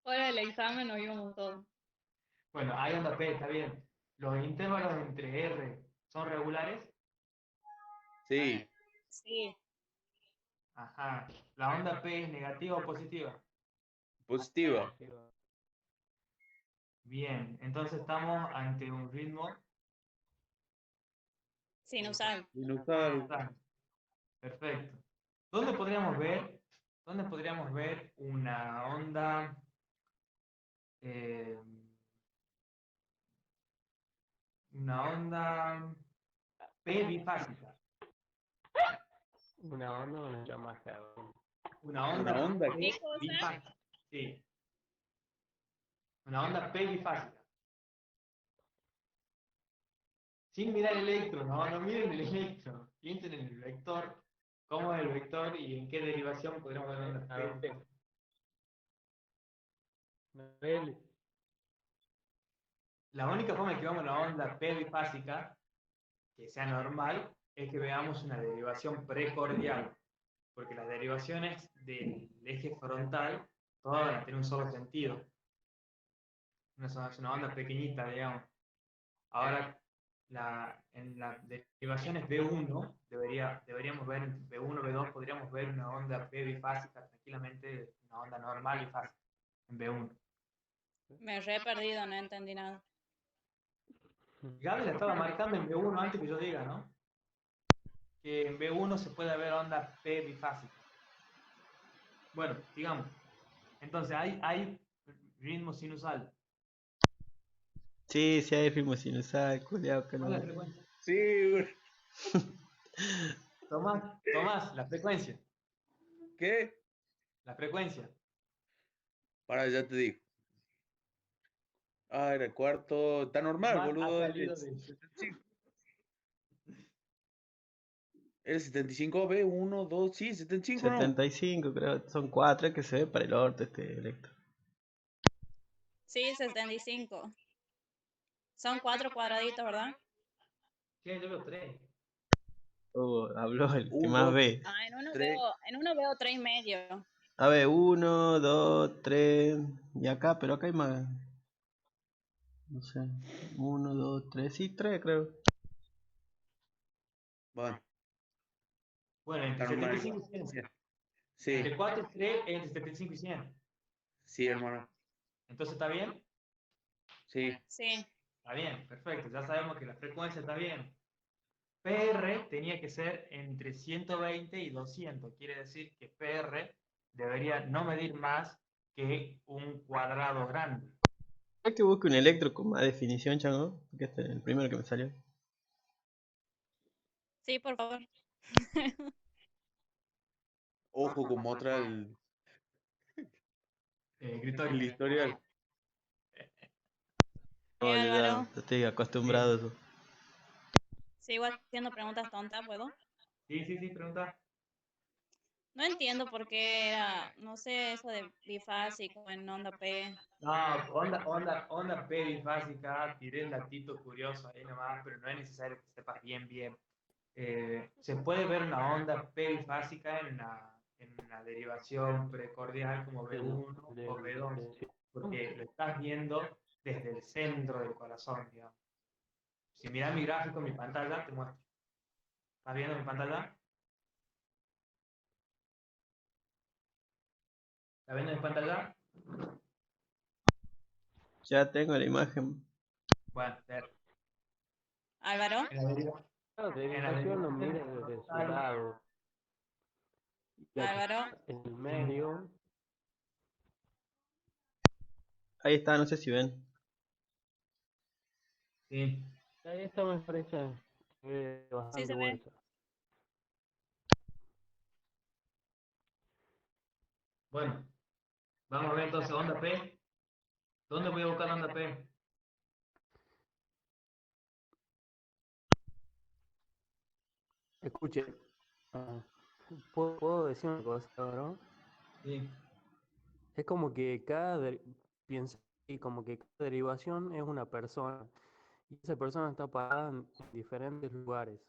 Fuera del examen nos íbamos todos. Bueno, hay onda P, está bien. Los intervalos entre R son regulares. Sí, Sí, Ajá. ¿La onda P es negativa o positiva? positiva. Bien, entonces estamos ante un ritmo sinusal. Inusual. perfecto. ¿Dónde podríamos ver, dónde podríamos ver eh, una onda P bifásica? Una onda, una llama cabrón. Una Una onda onda, P ¿Qué cosa? bifásica. Sí, una onda P bifásica. Sin mirar el electro, no miren el electro. Piensen en el vector, cómo es el vector y en qué derivación podríamos ver ondas P bifásicas. Mabel, La única forma en que veamos la onda P bifásica, que sea normal, es que veamos una derivación precordial, porque las derivaciones del eje frontal todas van a tener un solo sentido. Es una onda pequeñita, digamos. Ahora, en las derivaciones B1, deberíamos ver en B1, B2, podríamos ver una onda P bifásica tranquilamente, una onda normal bifásica en B1. Me re perdido, no entendí nada. Gaby la estaba marcando en B1 antes que yo diga, ¿no? Que en B1 se puede ver onda P bifásica. Bueno, digamos. Entonces, hay ritmo sinusal. Sí, sí hay ritmo sinusal, culiado, que ¿Cuál es no. la frecuencia? Sí, güey. Tomás, la frecuencia. ¿Qué? La frecuencia. Para, ya te digo. Ah, era cuarto. Está normal, Tomás ha boludo. salido de... Es el chico. El 75, B, 1, 2, sí, 75, ¿no? 75 creo, son 4 que se ve para el orto este electro. Sí, 75. Son 4 cuadraditos, ¿verdad? Sí, yo veo 3. Habló el que 1, más 2, ve. Ah, 3. en uno veo 3,5. A ver, 1, 2, 3. Y acá, pero acá hay más. No sé. 1, 2, 3. Sí, 3 creo. Bueno, Bueno, entre hermano. 75 y 100. Sí, Entre 4 y 3 es entre 75 y 100. sí, hermano. Entonces, ¿está bien? Sí. Sí. Está bien, perfecto. Ya sabemos que la frecuencia está bien. PR tenía que ser entre 120 y 200. Quiere decir que PR debería no medir más que un cuadrado grande. Hay que busque un electro con más definición, chango. Porque este es el primero que me salió. Sí, por favor. Ojo como otra el Gritorio. historial. No, yo Álvaro, ya estoy acostumbrado a eso. sigo haciendo preguntas tontas, ¿puedo? Sí, sí, sí, pregunta. No entiendo por qué era, no sé, eso de bifásico en onda P. No, onda P bifásica, tiré el datito curioso ahí nomás, pero no es necesario que sepas bien, bien. Se puede ver una onda P bifásica en la derivación precordial como B1 o B2, porque lo estás viendo desde el centro del corazón, digamos. Si miras mi gráfico en mi pantalla, te muestro. ¿Estás viendo mi pantalla? ¿Estás viendo mi pantalla? Ya tengo la imagen. Bueno, ver. Álvaro, En la deriva- La en la derivación lo derivación mira desde su frontal, lado. Y acá Álvaro, en el medio, Ahí está, no sé si ven. sí. ahí esta me parece sí bastante se ve. buena. Bueno, vamos a ver entonces onda P. ¿Dónde voy a buscar la onda P? Escuche, ah, ¿puedo decir una cosa, ¿no? Sí. Es como que piensa y como que cada derivación es una persona y esa persona está parada en diferentes lugares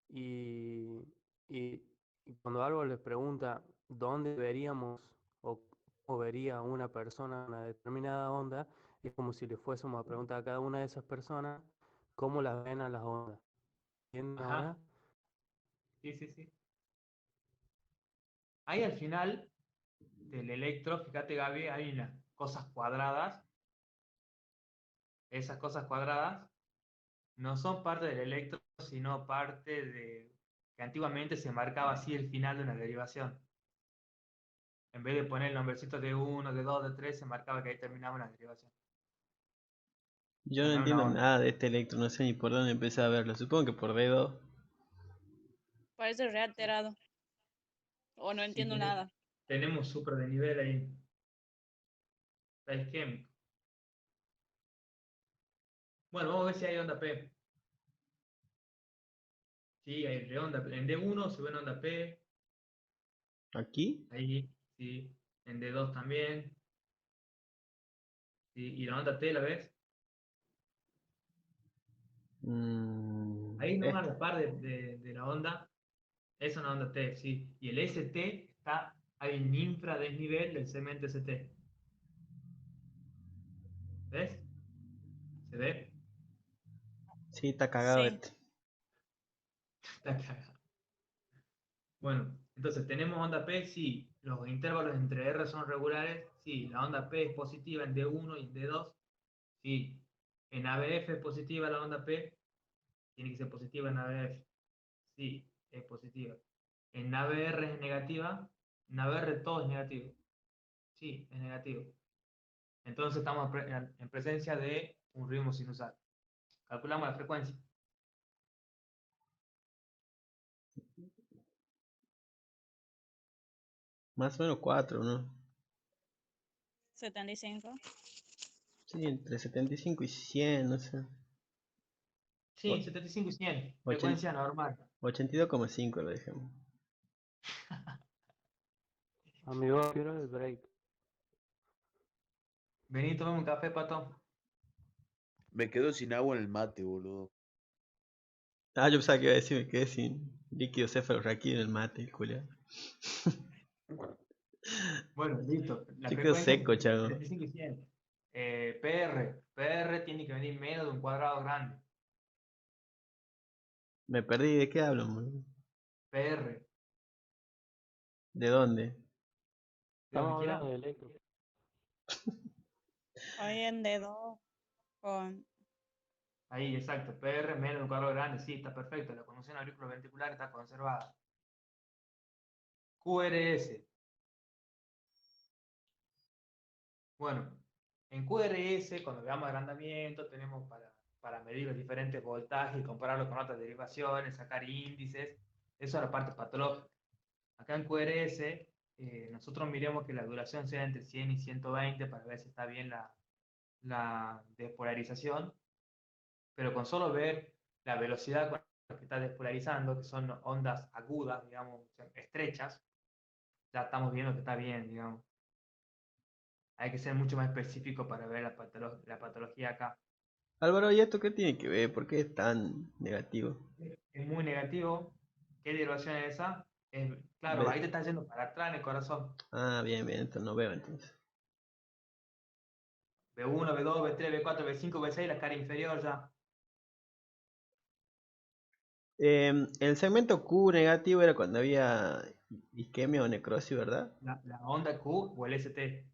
y, y, y cuando algo les pregunta dónde veríamos o cómo vería una persona una determinada onda, es como si le fuésemos a preguntar a cada una de esas personas cómo las ven a las ondas. ¿Entienden ahora? Ajá. Sí, sí, sí. Ahí al final del electro, fíjate Gaby, hay unas cosas cuadradas. Esas cosas cuadradas no son parte del electro, sino parte de que antiguamente se marcaba así el final de una derivación. En vez de poner el nombrecito de 1, de 2, de 3, se marcaba que ahí terminaba una derivación. Yo no Bueno, una entiendo onda. nada de este electro, no sé ni por dónde empecé a verlo. Supongo que por dedo. Parece realterado. O no Sí, entiendo nada. tenemos súper de nivel ahí. Está isquémico. Bueno, vamos a ver si hay onda P. Sí, hay de onda. En D1 se ve una onda P. ¿Aquí? Ahí, sí. En D2 también. Sí. ¿Y la onda T la ves? Ahí nomás a Esta. la par de la onda. Es una onda T, sí. Y el ST está ahí en infradesnivel del segmento ST. ¿Ves? ¿Se ve? Sí, está cagado Sí. este. Está cagado. Bueno, entonces tenemos onda P, sí. Los intervalos entre R son regulares, sí. La onda P es positiva en D1 y en D2, sí. En ABF es positiva la onda P, tiene que ser positiva en ABF, sí, es positiva. En ABR es negativa, en ABR todo es negativo, sí, es negativo. Entonces estamos en presencia de un ritmo sinusal. Calculamos la frecuencia. Más o menos 4, ¿no? 75. Sí, entre 75 y 100, no sé. Sí, 75 y 100, 80. frecuencia normal. 82,5 lo dejemos. Amigo, quiero el break. Vení, tomame un café, pato. Me quedo sin agua en el mate, boludo. Ah, yo pensaba que iba a decir, me quedé sin líquido cefalorraquídeo en el mate, Julián. Bueno, listo. La Yo quedo frecuencia es seco, chavo. 35 y 100. PR tiene que venir menos de un cuadrado grande. Me perdí, ¿de qué hablan, boludo? PR, ¿De dónde? de donde Estamos hablando quieran. de electro. Ahí en D2 con Ahí, exacto. PR menos de un cuadrado grande, sí, está perfecto. La conducción auriculoventricular está conservada. QRS. Bueno, en QRS, cuando veamos agrandamiento, tenemos para medir los diferentes voltajes y compararlo con otras derivaciones, sacar índices. Eso es la parte patológica. Acá en QRS, nosotros miremos que la duración sea entre 100 y 120 para ver si está bien la despolarización, pero con solo ver la velocidad con la que está despolarizando, que son ondas agudas, digamos, estrechas, ya estamos viendo que está bien, digamos. Hay que ser mucho más específico para ver la patología acá. Álvaro, ¿y esto qué tiene que ver? ¿Por qué es tan negativo? Es muy negativo. ¿Qué derivación es esa? Claro, Ve- ahí te está yendo para atrás en el corazón. Ah, bien, bien, entonces no veo entonces. B1, B2, B3, B4, B5, B6, la cara inferior ya. El segmento Q negativo era cuando había isquemia o necrosis, ¿verdad? La onda Q o el ST.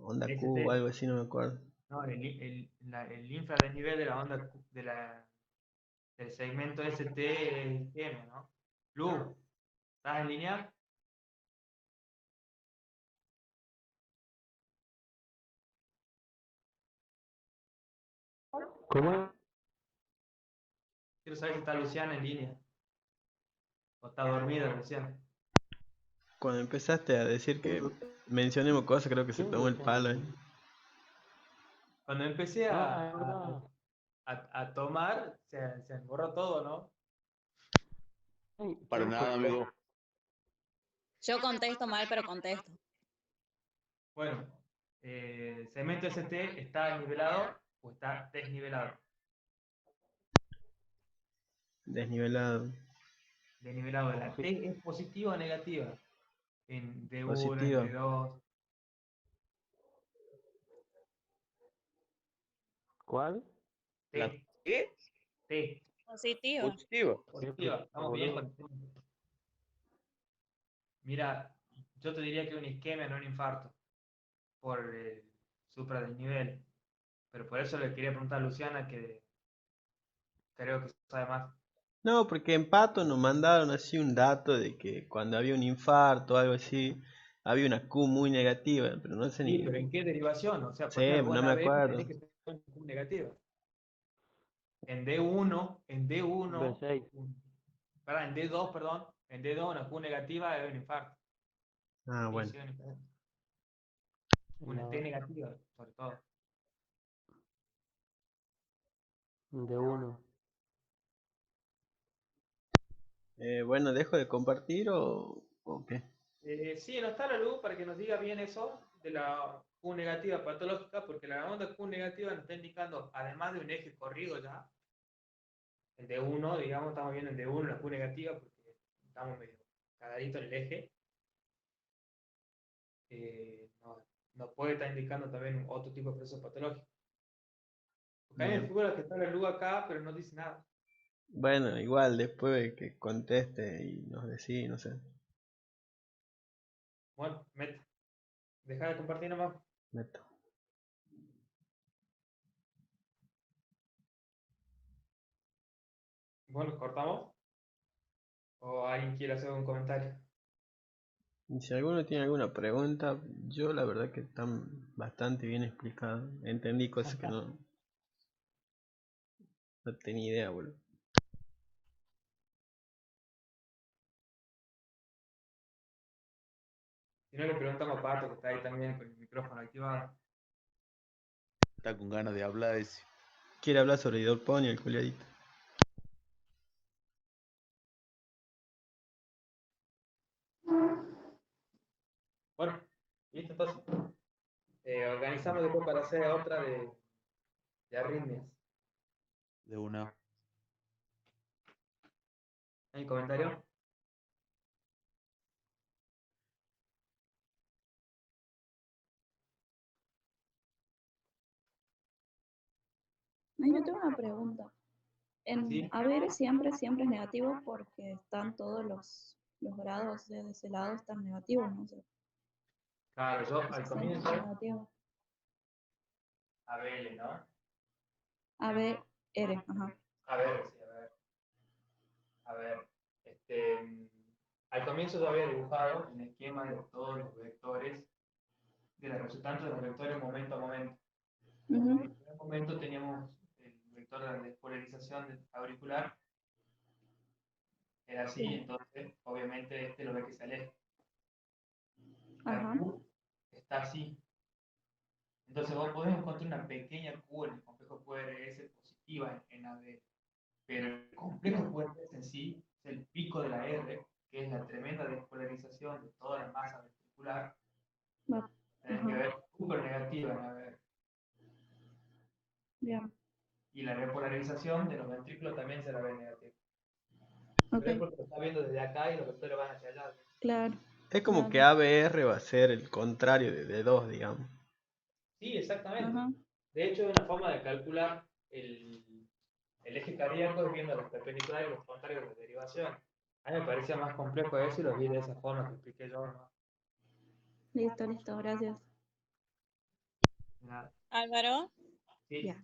Onda Q o ST, algo así, no me acuerdo. no, el infradesnivel de la onda del segmento ST es isquemia, ¿no? Lu, ¿estás en línea? ¿Cómo es? Quiero saber si está Luciana en línea. O está dormida Luciana. Cuando empezaste a decir que mencionemos cosas, creo que se ¿Quién tomó el Luciana? palo. Cuando empecé Ah, es verdad. a tomar, se emborró todo, ¿no? Ay, Para ¿quién nada, fue? amigo. yo contesto mal, pero contesto. Bueno, el segmento ST está nivelado o está desnivelado. Desnivelado. Desnivelado. La T es positiva o negativa. En D1, en Positivo. D2. ¿Cuál? ¿La T, qué? T, Positiva. Positiva. ¿Qué positiva. fue, Estamos bien boludo? con T. Mira, yo te diría que una isquemia, no un infarto, por el supradesnivel. Pero por eso le quería preguntar a Luciana, que creo que sabe más. No, porque en Pato nos mandaron así un dato de que cuando había un infarto o algo así, había una Q muy negativa, pero no sé Sí, ni. pero ¿en qué derivación? O sea, por Sí, ejemplo, vos no en me ABF tenés acuerdo. que ser Q negativa. En D1, B6. en D2, perdón, en D2 una Q negativa es un infarto. Ah, bueno. Inicio de un infarto. En Una la T negativa, sobre todo. de uno. Bueno, ¿dejo de compartir o qué? Sí, no está la luz para que nos diga bien eso de la Q negativa patológica, porque la onda Q negativa nos está indicando, además de un eje corrido ya, el D1, digamos, estamos viendo el D1, la Q negativa, porque estamos medio cagadito en el eje. Nos puede estar indicando también otro tipo de proceso patológico. Porque a mí me Bien. figura que está la luz acá, pero no dice nada. Bueno, igual después de que conteste y nos decís, no sé. Bueno, deja de compartir nomás. Meto. Bueno, cortamos. ¿O alguien quiere hacer un comentario? Y si alguno tiene alguna pregunta, yo la verdad que están bastante bien explicadas. Entendí cosas que no tenía idea, boludo. Si no, le preguntamos a Pato, que está ahí también con el micrófono activado. Está con ganas de hablar ese. Quiere hablar sobre Idol Pony, el culiadito. ¿Listo? Entonces, organizamos después para hacer otra de arritmias. De una. ¿Hay comentario? No, yo tengo una pregunta. En Sí. haber siempre es negativo porque están todos los grados de ese lado están negativos, ¿no? O sea, Claro, yo al siempre comienzo, es negativo. ABL, ¿no? ABR, ajá. A ver, sí, a ver. A ver, al comienzo yo había dibujado un esquema de todos los vectores, de la resultante de los vectores momento a momento. Ujú, En el primer momento teníamos el vector de la despolarización auricular, era así, sí, entonces obviamente este lo ve que se aleja. La ajá, Q está así. Entonces vos podés encontrar una pequeña Q en el complejo QRS positiva en AB, pero el complejo QRS en sí es el pico de la R, que es la tremenda despolarización de toda la masa ventricular. va, Tenés que ajá, ver súper negativa en AB. bien, Y la repolarización de los ventrículos también se la ve negativa. ok, Pero es porque lo está viendo desde acá y los vectores van hacia allá. claro, Es como que claro, ABR va a ser el contrario de D2, digamos. Sí, exactamente. ajá, De hecho, es una forma de calcular el eje cardíaco es viendo los perpendiculares y los contrarios de derivación. A mí me parecía más complejo eso y lo vi de esa forma que expliqué yo, ¿no? listo, gracias. Nada. Álvaro, Sí, Ya.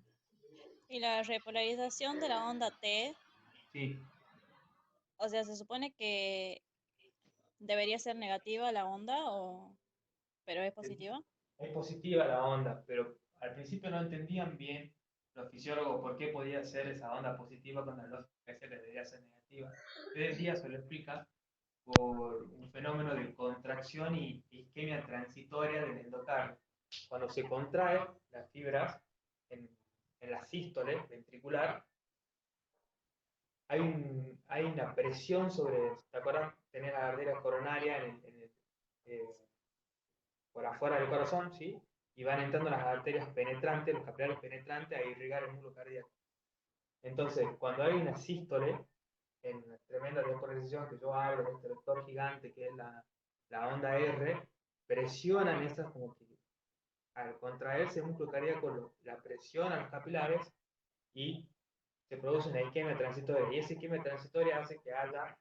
y la repolarización de la onda T, sí. o sea, se supone que debería ser negativa la onda, pero es positiva. Es positiva la onda, pero al principio no entendían bien los fisiólogos por qué podía ser esa onda positiva cuando la lógica ese debería ser negativa. Hoy en día se lo explica por un fenómeno de contracción y isquemia transitoria del endocardio. Cuando se contrae las fibras en la sístole ventricular, hay una presión sobre, ¿te acuerdas? Tenés la arteria coronaria eh, por afuera del corazón, ¿sí? Y van entrando las arterias penetrantes, los capilares penetrantes a irrigar el músculo cardíaco. Entonces, cuando hay una sístole, en la tremenda despolarización que yo hablo de este vector gigante que es la onda R, presionan esas como que al contraerse el músculo cardíaco la presión a los capilares y se produce una isquemia transitoria. Y esa isquemia transitoria hace que haya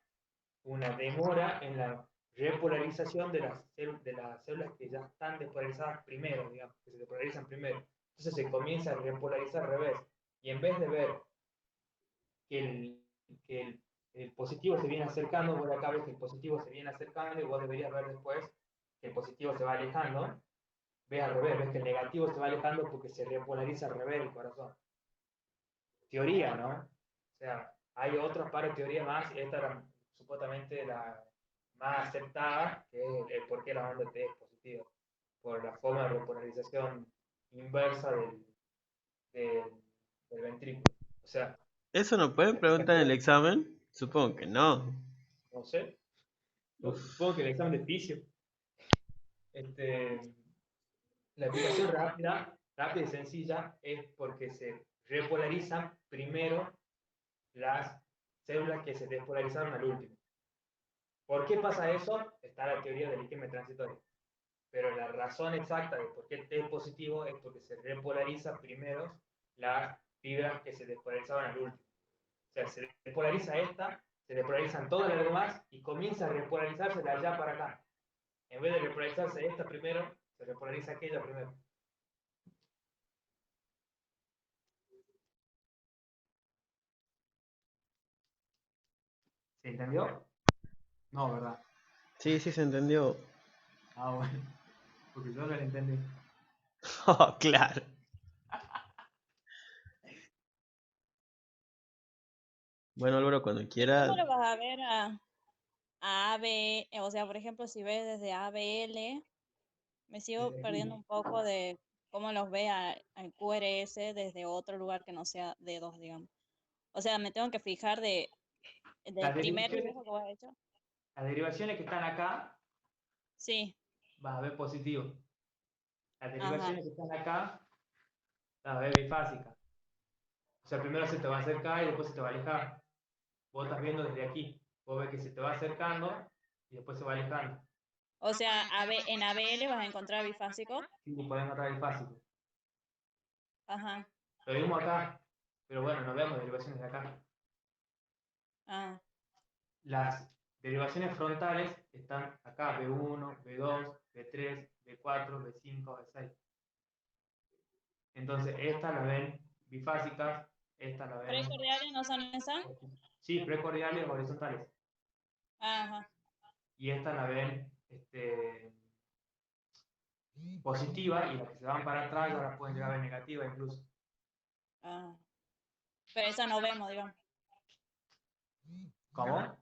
una demora en la repolarización de las células que ya están despolarizadas primero, digamos, que se despolarizan primero. Entonces se comienza a repolarizar al revés. Y en vez de ver que el positivo se viene acercando, vos acá ves que el positivo se viene acercando y vos deberías ver después que el positivo se va alejando. Ves al revés, ves que el negativo se va alejando porque se repolariza al revés el corazón. Teoría, ¿no? O sea, hay otras par de teorías más, y esta era supuestamente la más aceptada, que es el por qué la onda T es positiva, por la forma de repolarización inversa del, del ventrículo. O sea, ¿Eso no pueden preguntar en el examen? Supongo que no. no sé, Uf. supongo que el examen de fisio. La explicación rápida y sencilla es porque se repolarizan primero las células que se despolarizaron al último. ¿Por qué pasa eso? Está la teoría del isquemia transitorio. Pero la razón exacta de por qué T es positivo es porque se repolariza primero las fibras que se despolarizaban al último. O sea, se despolariza esta, se despolarizan todas las demás y comienza a repolarizarse de allá para acá. En vez de repolarizarse esta primero, se repolariza aquella primero. ¿Se entendió? No, ¿verdad? Sí, sí se entendió. Ah, bueno. Porque yo no lo entendí. Oh, claro. Bueno, Álvaro, cuando ¿Y cómo quiera. lo vas a ver a AB? O sea, por ejemplo, si ves desde ABL, me sigo Desde perdiendo aquí. un poco de cómo los ve al QRS desde otro lugar que no sea D2, digamos. O sea, me tengo que fijar del Las primer derivaciones, dibujo que vos has hecho. las derivaciones que están acá Sí, vas a ver positivo. Las Ajá. derivaciones que están acá, las vas a ver bifásicas. O sea, primero se te va a acercar y después se te va a alejar. Vos estás viendo desde aquí. Vos ves que se te va acercando y después se va alejando. O sea, en ABL vas a encontrar bifásico. Sí, pueden encontrar bifásico. Ajá. Lo vimos acá, pero bueno, no vemos derivaciones de acá. Ah, Las derivaciones frontales están acá, B1, B2, B3, B4, B5, B6. Entonces, estas las ven bifásicas, estas las ven... ¿precordiales no son esas? Sí, precordiales horizontales. Ajá. Y estas las ven positivas, y las que se van para atrás ya las pueden llegar a ver negativas incluso. Ah. Pero esas no vemos, digamos. ¿Cómo? O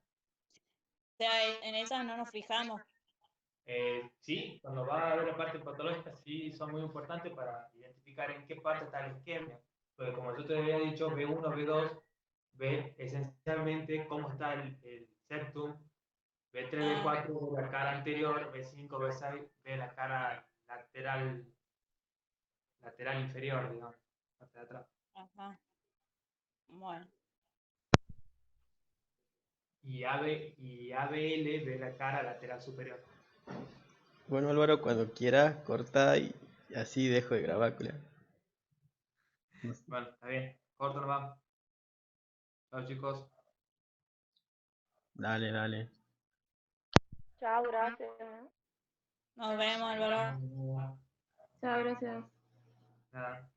sea, en esas no nos fijamos. Sí, cuando va a ver la parte patológica, sí son muy importantes para identificar en qué parte está la isquemia. Porque como yo te había dicho, B1, B2, ve esencialmente cómo está el septum, B3, B4, ve la cara anterior, B5, B6, ve la cara lateral inferior, digamos, parte de atrás. Ajá. Bueno. Y ABL ve la cara lateral superior. Bueno, Álvaro, cuando quieras, corta y así dejo de grabar, culiao. Bueno, está bien. Corto nomás. Chao, chicos. Dale, dale. Chao, gracias. Nos vemos, Álvaro. Chao, gracias. Nada.